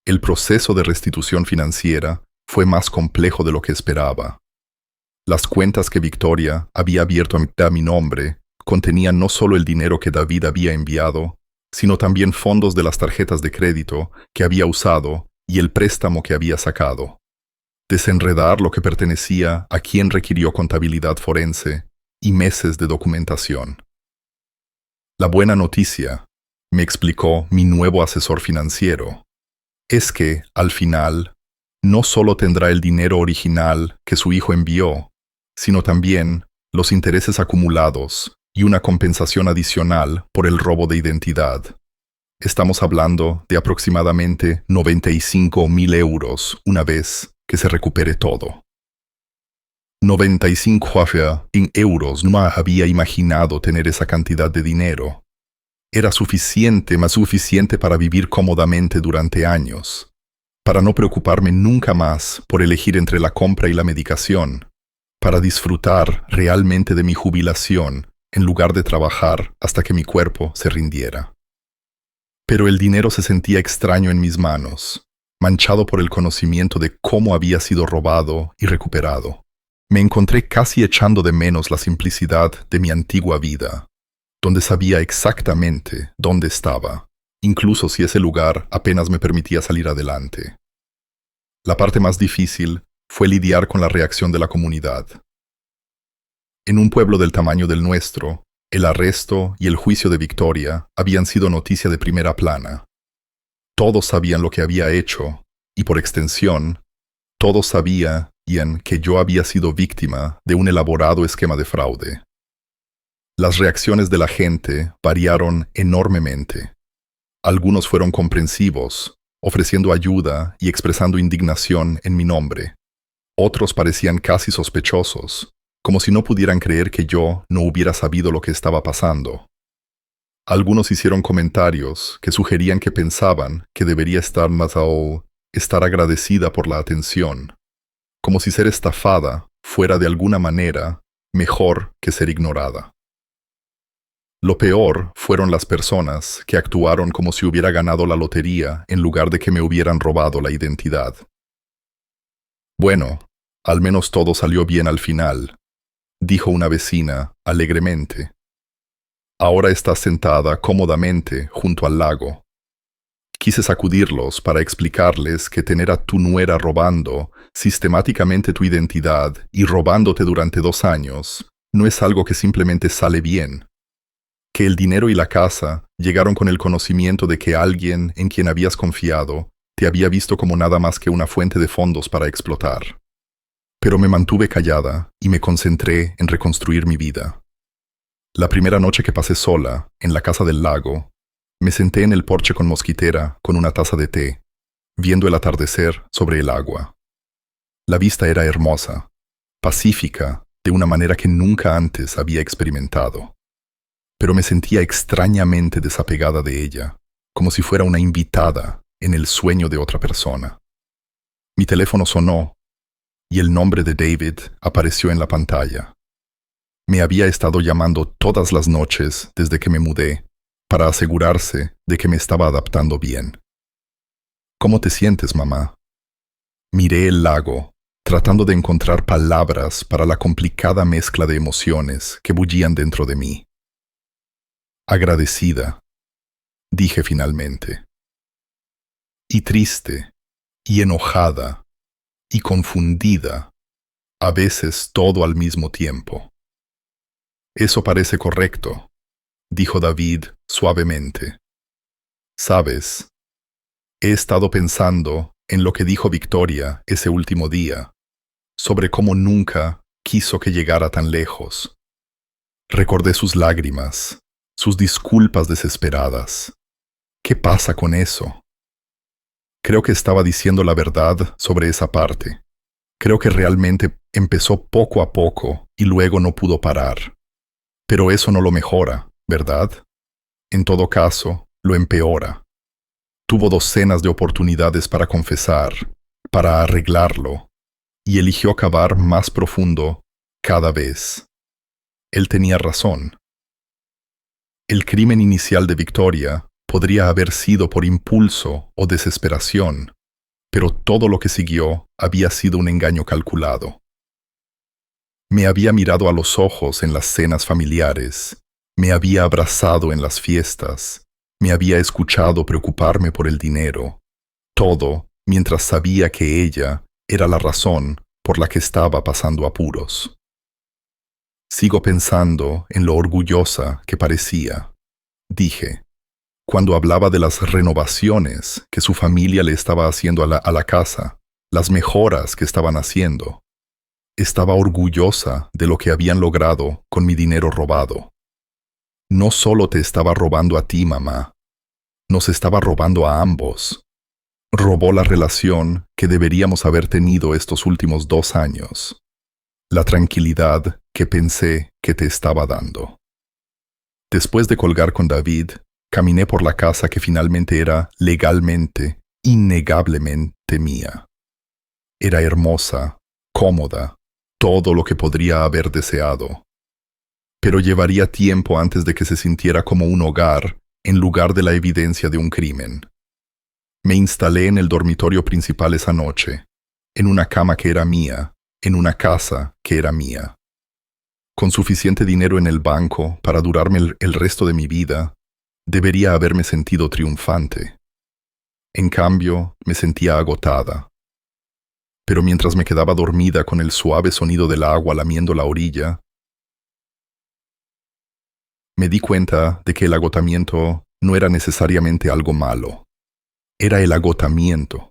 El proceso de restitución financiera fue más complejo de lo que esperaba. Las cuentas que Victoria había abierto a mi nombre contenían no solo el dinero que David había enviado, sino también fondos de las tarjetas de crédito que había usado y el préstamo que había sacado. Desenredar lo que pertenecía a quien requirió contabilidad forense y meses de documentación. La buena noticia, me explicó mi nuevo asesor financiero, es que, al final, no solo tendrá el dinero original que su hijo envió, sino también los intereses acumulados y una compensación adicional por el robo de identidad. Estamos hablando de aproximadamente 95.000 euros una vez que se recupere todo. 95.000 euros, no había imaginado tener esa cantidad de dinero. Era suficiente, más suficiente para vivir cómodamente durante años, para no preocuparme nunca más por elegir entre la compra y la medicación, para disfrutar realmente de mi jubilación en lugar de trabajar hasta que mi cuerpo se rindiera. Pero el dinero se sentía extraño en mis manos, manchado por el conocimiento de cómo había sido robado y recuperado. Me encontré casi echando de menos la simplicidad de mi antigua vida, donde sabía exactamente dónde estaba, incluso si ese lugar apenas me permitía salir adelante. La parte más difícil fue lidiar con la reacción de la comunidad. En un pueblo del tamaño del nuestro, el arresto y el juicio de Victoria habían sido noticia de primera plana. Todos sabían lo que había hecho, y por extensión, todos sabían que yo había sido víctima de un elaborado esquema de fraude. Las reacciones de la gente variaron enormemente. Algunos fueron comprensivos, ofreciendo ayuda y expresando indignación en mi nombre. Otros parecían casi sospechosos, como si no pudieran creer que yo no hubiera sabido lo que estaba pasando. Algunos hicieron comentarios que sugerían que pensaban que debería estar agradecida por la atención, como si ser estafada fuera de alguna manera mejor que ser ignorada. Lo peor fueron las personas que actuaron como si hubiera ganado la lotería en lugar de que me hubieran robado la identidad. Bueno, al menos todo salió bien al final, dijo una vecina alegremente. Ahora estás sentada cómodamente junto al lago. Quise sacudirlos para explicarles que tener a tu nuera robando sistemáticamente tu identidad y robándote durante 2 años no es algo que simplemente sale bien. Que el dinero y la casa llegaron con el conocimiento de que alguien en quien habías confiado te había visto como nada más que una fuente de fondos para explotar. Pero me mantuve callada y me concentré en reconstruir mi vida. La primera noche que pasé sola, en la casa del lago, me senté en el porche con mosquitera con una taza de té, viendo el atardecer sobre el agua. La vista era hermosa, pacífica, de una manera que nunca antes había experimentado. Pero me sentía extrañamente desapegada de ella, como si fuera una invitada en el sueño de otra persona. Mi teléfono sonó y el nombre de David apareció en la pantalla. Me había estado llamando todas las noches desde que me mudé para asegurarse de que me estaba adaptando bien. ¿Cómo te sientes, mamá? Miré el lago, tratando de encontrar palabras para la complicada mezcla de emociones que bullían dentro de mí. Agradecida, dije finalmente. Y triste, y enojada, y confundida, a veces todo al mismo tiempo. Eso parece correcto, dijo David suavemente. Sabes, he estado pensando en lo que dijo Victoria ese último día, sobre cómo nunca quiso que llegara tan lejos. Recordé sus lágrimas, sus disculpas desesperadas. ¿Qué pasa con eso? Creo que estaba diciendo la verdad sobre esa parte. Creo que realmente empezó poco a poco y luego no pudo parar. Pero eso no lo mejora, ¿verdad? En todo caso, lo empeora. Tuvo docenas de oportunidades para confesar, para arreglarlo, y eligió cavar más profundo cada vez. Él tenía razón. El crimen inicial de Victoria podría haber sido por impulso o desesperación, pero todo lo que siguió había sido un engaño calculado. Me había mirado a los ojos en las cenas familiares, me había abrazado en las fiestas, me había escuchado preocuparme por el dinero, todo mientras sabía que ella era la razón por la que estaba pasando apuros. Sigo pensando en lo orgullosa que parecía, dije, cuando hablaba de las renovaciones que su familia le estaba haciendo a la casa, las mejoras que estaban haciendo. Estaba orgullosa de lo que habían logrado con mi dinero robado. No solo te estaba robando a ti, mamá. Nos estaba robando a ambos. Robó la relación que deberíamos haber tenido estos últimos 2 años. La tranquilidad que pensé que te estaba dando. Después de colgar con David, caminé por la casa que finalmente era legalmente, innegablemente mía. Era hermosa, cómoda, todo lo que podría haber deseado. pero llevaría tiempo antes de que se sintiera como un hogar en lugar de la evidencia de un crimen. Me instalé en el dormitorio principal esa noche, en una cama que era mía, en una casa que era mía. Con suficiente dinero en el banco para durarme el resto de mi vida, debería haberme sentido triunfante. En cambio, me sentía agotada. Pero mientras me quedaba dormida con el suave sonido del agua lamiendo la orilla, me di cuenta de que el agotamiento no era necesariamente algo malo. Era el agotamiento,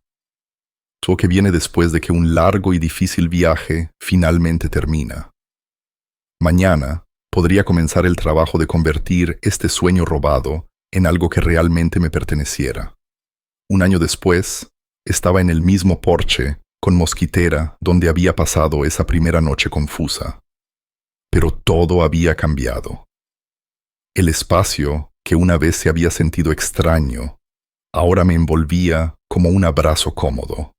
lo que viene después de que un largo y difícil viaje finalmente termina. Mañana podría comenzar el trabajo de convertir este sueño robado en algo que realmente me perteneciera. Un año después, estaba en el mismo porche con mosquitera donde había pasado esa primera noche confusa. Pero todo había cambiado. El espacio, que una vez se había sentido extraño, ahora me envolvía como un abrazo cómodo.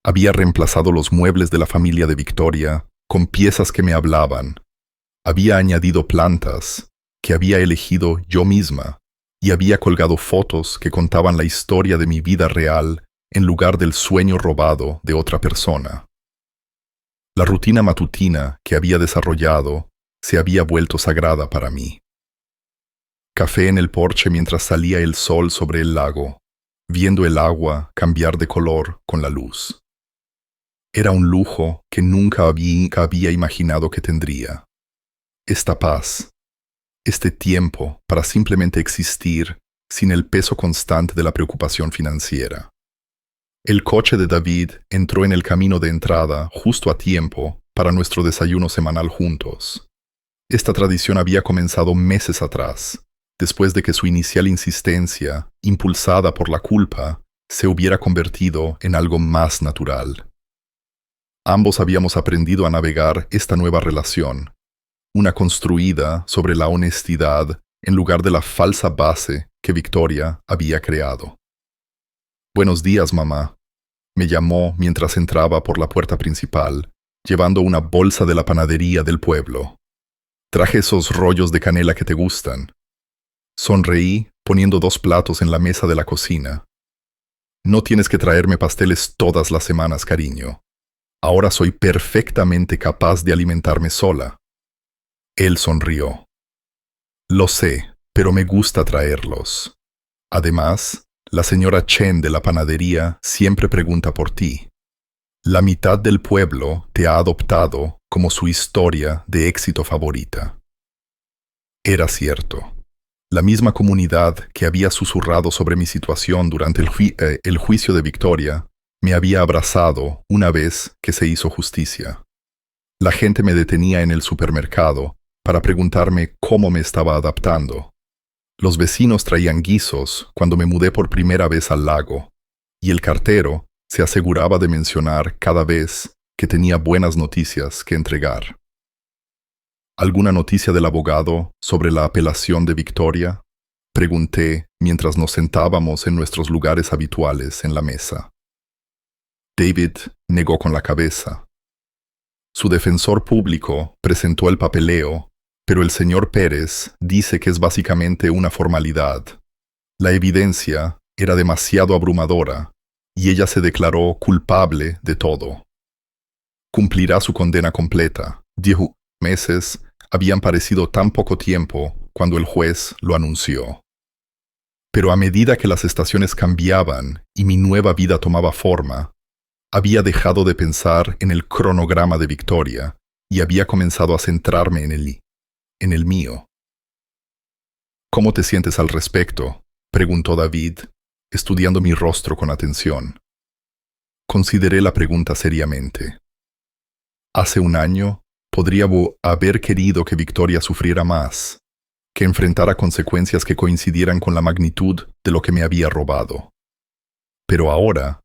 Había reemplazado los muebles de la familia de Victoria con piezas que me hablaban. Había añadido plantas que había elegido yo misma y había colgado fotos que contaban la historia de mi vida real en lugar del sueño robado de otra persona. La rutina matutina que había desarrollado se había vuelto sagrada para mí. Café en el porche mientras salía el sol sobre el lago, viendo el agua cambiar de color con la luz. Era un lujo que nunca había imaginado que tendría. Esta paz, este tiempo para simplemente existir sin el peso constante de la preocupación financiera. El coche de David entró en el camino de entrada justo a tiempo para nuestro desayuno semanal juntos. Esta tradición había comenzado meses atrás, después de que su inicial insistencia, impulsada por la culpa, se hubiera convertido en algo más natural. Ambos habíamos aprendido a navegar esta nueva relación, una construida sobre la honestidad en lugar de la falsa base que Victoria había creado. «Buenos días, mamá», me llamó mientras entraba por la puerta principal, llevando una bolsa de la panadería del pueblo. «Traje esos rollos de canela que te gustan». Sonreí, poniendo 2 platos en la mesa de la cocina. «No tienes que traerme pasteles todas las semanas, cariño. Ahora soy perfectamente capaz de alimentarme sola». Él sonrió. «Lo sé, pero me gusta traerlos. Además, la señora Chen de la panadería siempre pregunta por ti. La mitad del pueblo te ha adoptado como su historia de éxito favorita». Era cierto. La misma comunidad que había susurrado sobre mi situación durante el juicio de Victoria me había abrazado una vez que se hizo justicia. La gente me detenía en el supermercado para preguntarme cómo me estaba adaptando. Los vecinos traían guisos cuando me mudé por primera vez al lago, y el cartero se aseguraba de mencionar cada vez que tenía buenas noticias que entregar. ¿Alguna noticia del abogado sobre la apelación de Victoria?, pregunté mientras nos sentábamos en nuestros lugares habituales en la mesa. David negó con la cabeza. Su defensor público presentó el papeleo, pero el señor Pérez dice que es básicamente una formalidad. La evidencia era demasiado abrumadora y ella se declaró culpable de todo. Cumplirá su condena completa. 10 meses habían parecido tan poco tiempo cuando el juez lo anunció. Pero a medida que las estaciones cambiaban y mi nueva vida tomaba forma, había dejado de pensar en el cronograma de Victoria y había comenzado a centrarme en el mío. «¿Cómo te sientes al respecto?», preguntó David, estudiando mi rostro con atención. Consideré la pregunta seriamente. Hace un año, podría haber querido que Victoria sufriera más, que enfrentara consecuencias que coincidieran con la magnitud de lo que me había robado. Pero ahora,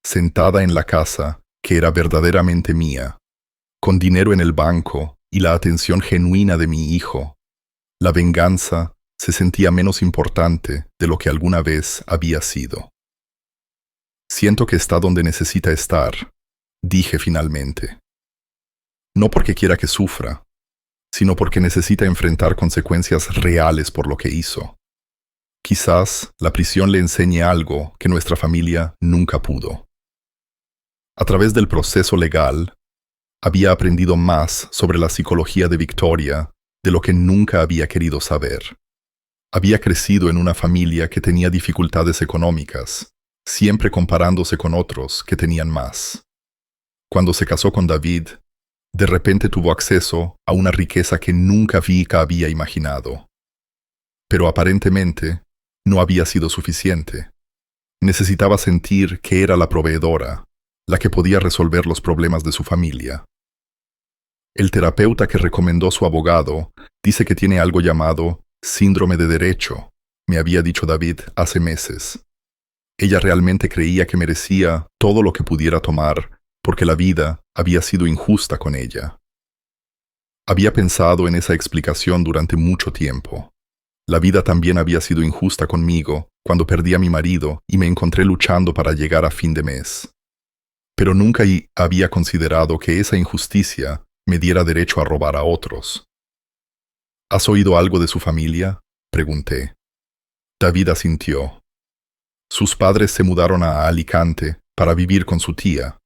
sentada en la casa que era verdaderamente mía, con dinero en el banco y la atención genuina de mi hijo, la venganza se sentía menos importante de lo que alguna vez había sido. «Siento que está donde necesita estar», dije finalmente. «No porque quiera que sufra, sino porque necesita enfrentar consecuencias reales por lo que hizo. Quizás la prisión le enseñe algo que nuestra familia nunca pudo. A través del proceso legal, había aprendido más sobre la psicología de Victoria de lo que nunca había querido saber. Había crecido en una familia que tenía dificultades económicas, siempre comparándose con otros que tenían más. Cuando se casó con David, de repente tuvo acceso a una riqueza que nunca había imaginado. Pero aparentemente, no había sido suficiente. Necesitaba sentir que era la proveedora, la que podía resolver los problemas de su familia. El terapeuta que recomendó su abogado dice que tiene algo llamado síndrome de derecho, me había dicho David hace meses. Ella realmente creía que merecía todo lo que pudiera tomar porque la vida había sido injusta con ella. Había pensado en esa explicación durante mucho tiempo. La vida también había sido injusta conmigo cuando perdí a mi marido y me encontré luchando para llegar a fin de mes. Pero nunca había considerado que esa injusticia me diera derecho a robar a otros. ¿Has oído algo de su familia?, pregunté. David asintió. Sus padres se mudaron a Alicante para vivir con su tía.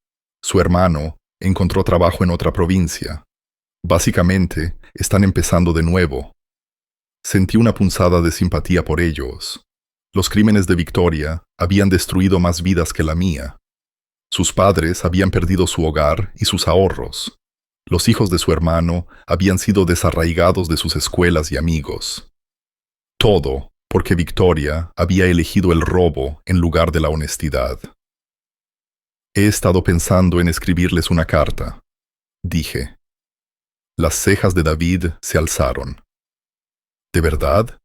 Su hermano encontró trabajo en otra provincia. Básicamente, están empezando de nuevo. Sentí una punzada de simpatía por ellos. Los crímenes de Victoria habían destruido más vidas que la mía. Sus padres habían perdido su hogar y sus ahorros. Los hijos de su hermano habían sido desarraigados de sus escuelas y amigos. Todo porque Victoria había elegido el robo en lugar de la honestidad. He estado pensando en escribirles una carta, dije. Las cejas de David se alzaron. ¿De verdad?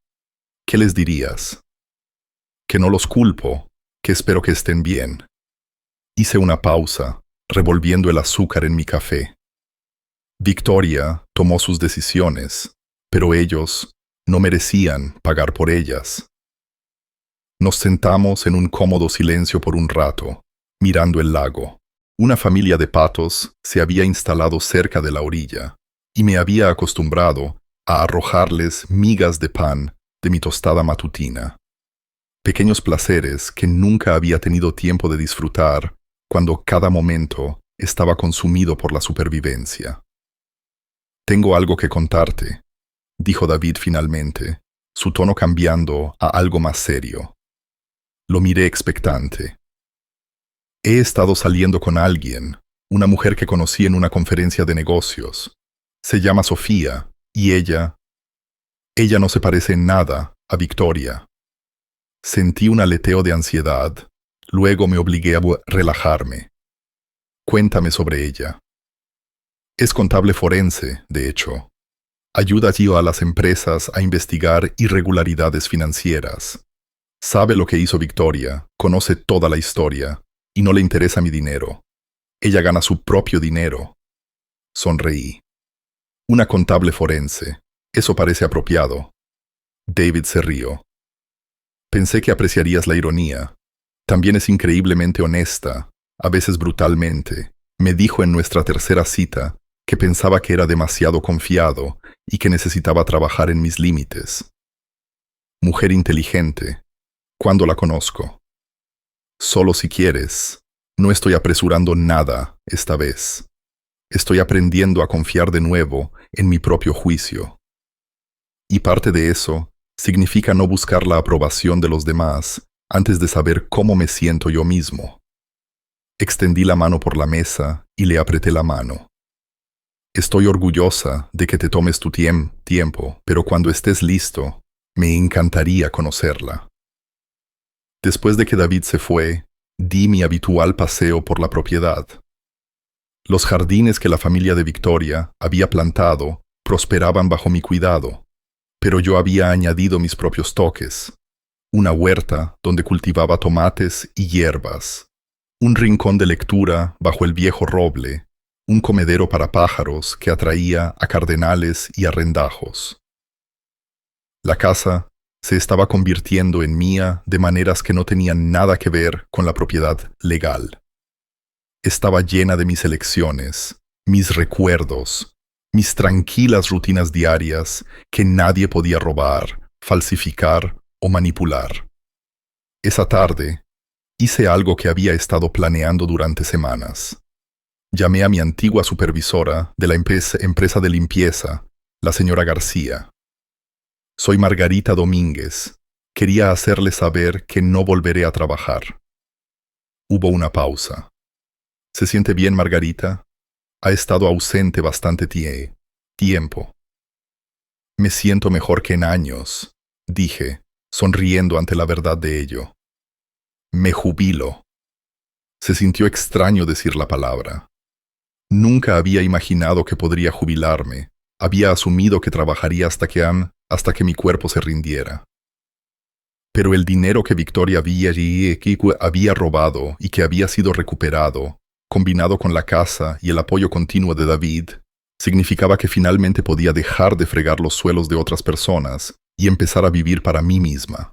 ¿Qué les dirías? Que no los culpo, que espero que estén bien. Hice una pausa, revolviendo el azúcar en mi café. Victoria tomó sus decisiones, pero ellos no merecían pagar por ellas. Nos sentamos en un cómodo silencio por un rato, mirando el lago. Una familia de patos se había instalado cerca de la orilla, y me había acostumbrado a arrojarles migas de pan de mi tostada matutina. Pequeños placeres que nunca había tenido tiempo de disfrutar cuando cada momento estaba consumido por la supervivencia. Tengo algo que contarte, dijo David finalmente, su tono cambiando a algo más serio. Lo miré expectante. He estado saliendo con alguien, una mujer que conocí en una conferencia de negocios. Se llama Sofía, y ella no se parece en nada a Victoria. Sentí un aleteo de ansiedad, luego me obligué a relajarme. Cuéntame sobre ella. Es contable forense, de hecho. Ayuda a las empresas a investigar irregularidades financieras. Sabe lo que hizo Victoria, conoce toda la historia, y no le interesa mi dinero. Ella gana su propio dinero. Sonreí. Una contable forense. Eso parece apropiado. David se rió. Pensé que apreciarías la ironía. También es increíblemente honesta, a veces brutalmente. Me dijo en nuestra tercera cita que pensaba que era demasiado confiado y que necesitaba trabajar en mis límites. Mujer inteligente. ¿Cuándo la conozco? Solo si quieres. No estoy apresurando nada esta vez. Estoy aprendiendo a confiar de nuevo en mi propio juicio. Y parte de eso significa no buscar la aprobación de los demás antes de saber cómo me siento yo mismo. Extendí la mano por la mesa y le apreté la mano. Estoy orgullosa de que te tomes tu tiempo, pero cuando estés listo, me encantaría conocerla. Después de que David se fue, di mi habitual paseo por la propiedad. Los jardines que la familia de Victoria había plantado prosperaban bajo mi cuidado, pero yo había añadido mis propios toques. Una huerta donde cultivaba tomates y hierbas, un rincón de lectura bajo el viejo roble, un comedero para pájaros que atraía a cardenales y a rendajos. La casa se estaba convirtiendo en mía de maneras que no tenían nada que ver con la propiedad legal. Estaba llena de mis elecciones, mis recuerdos, mis tranquilas rutinas diarias que nadie podía robar, falsificar o manipular. Esa tarde, hice algo que había estado planeando durante semanas. Llamé a mi antigua supervisora de la empresa de limpieza, la señora García. Soy Margarita Domínguez. Quería hacerle saber que no volveré a trabajar. Hubo una pausa. ¿Se siente bien, Margarita? Ha estado ausente bastante tiempo. Me siento mejor que en años, dije, sonriendo ante la verdad de ello. Me jubilo. Se sintió extraño decir la palabra. Nunca había imaginado que podría jubilarme. Había asumido que trabajaría hasta que mi cuerpo se rindiera. Pero el dinero que Victoria había robado y que había sido recuperado, combinado con la casa y el apoyo continuo de David, significaba que finalmente podía dejar de fregar los suelos de otras personas y empezar a vivir para mí misma.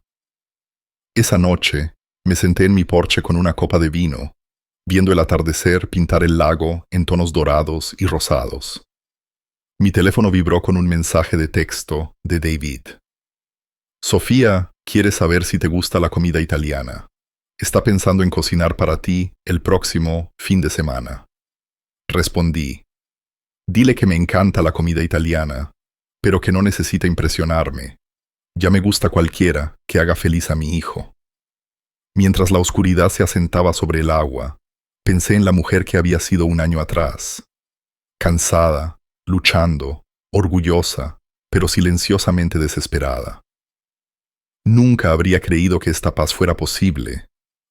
Esa noche, me senté en mi porche con una copa de vino, viendo el atardecer pintar el lago en tonos dorados y rosados. Mi teléfono vibró con un mensaje de texto de David. Sofía quiere saber si te gusta la comida italiana. Está pensando en cocinar para ti el próximo fin de semana. Respondí. Dile que me encanta la comida italiana, pero que no necesita impresionarme. Ya me gusta cualquiera que haga feliz a mi hijo. Mientras la oscuridad se asentaba sobre el agua, pensé en la mujer que había sido un año atrás. Cansada, luchando, orgullosa, pero silenciosamente desesperada. Nunca habría creído que esta paz fuera posible,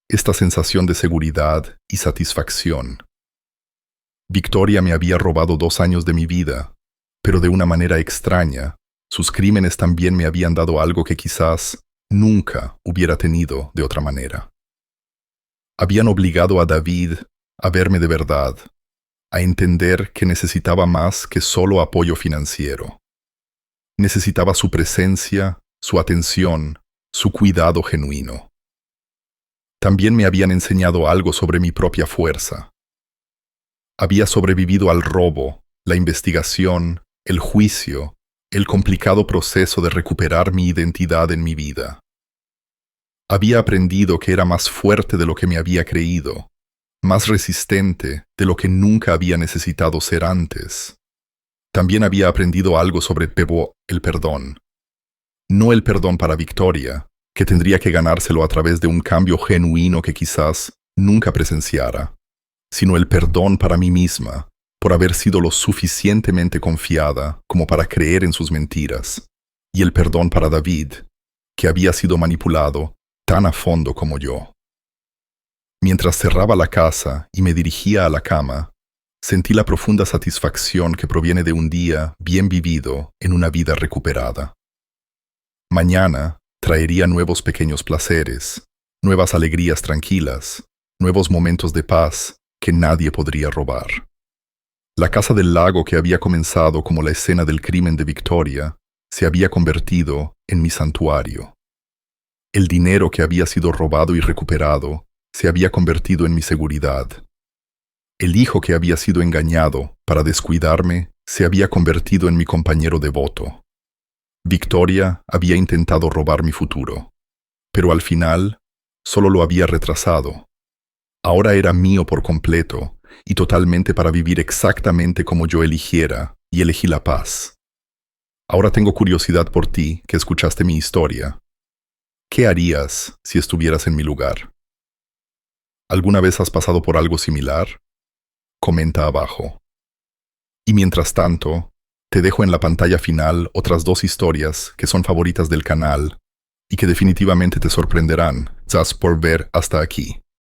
esta sensación de seguridad y satisfacción. Victoria me había robado 2 años de mi vida, pero de una manera extraña, sus crímenes también me habían dado algo que quizás nunca hubiera tenido de otra manera. Habían obligado a David a verme de verdad, a entender que necesitaba más que solo apoyo financiero. Necesitaba su presencia, su atención, su cuidado genuino. También me habían enseñado algo sobre mi propia fuerza. Había sobrevivido al robo, la investigación, el juicio, el complicado proceso de recuperar mi identidad en mi vida. Había aprendido que era más fuerte de lo que me había creído, más resistente de lo que nunca había necesitado ser antes. También había aprendido algo sobre el perdón. No el perdón para Victoria, que tendría que ganárselo a través de un cambio genuino que quizás nunca presenciara, sino el perdón para mí misma, por haber sido lo suficientemente confiada como para creer en sus mentiras, y el perdón para David, que había sido manipulado tan a fondo como yo. Mientras cerraba la casa y me dirigía a la cama, sentí la profunda satisfacción que proviene de un día bien vivido en una vida recuperada. Mañana traería nuevos pequeños placeres, nuevas alegrías tranquilas, nuevos momentos de paz que nadie podría robar. La casa del lago que había comenzado como la escena del crimen de Victoria se había convertido en mi santuario. El dinero que había sido robado y recuperado se había convertido en mi seguridad. El hijo que había sido engañado para descuidarme se había convertido en mi compañero devoto. Victoria había intentado robar mi futuro, pero al final solo lo había retrasado. Ahora era mío por completo y totalmente para vivir exactamente como yo eligiera, y elegí la paz. Ahora tengo curiosidad por ti, que escuchaste mi historia. ¿Qué harías si estuvieras en mi lugar? ¿Alguna vez has pasado por algo similar? Comenta abajo. Y mientras tanto, te dejo en la pantalla final otras 2 historias que son favoritas del canal y que definitivamente te sorprenderán, por ver hasta aquí.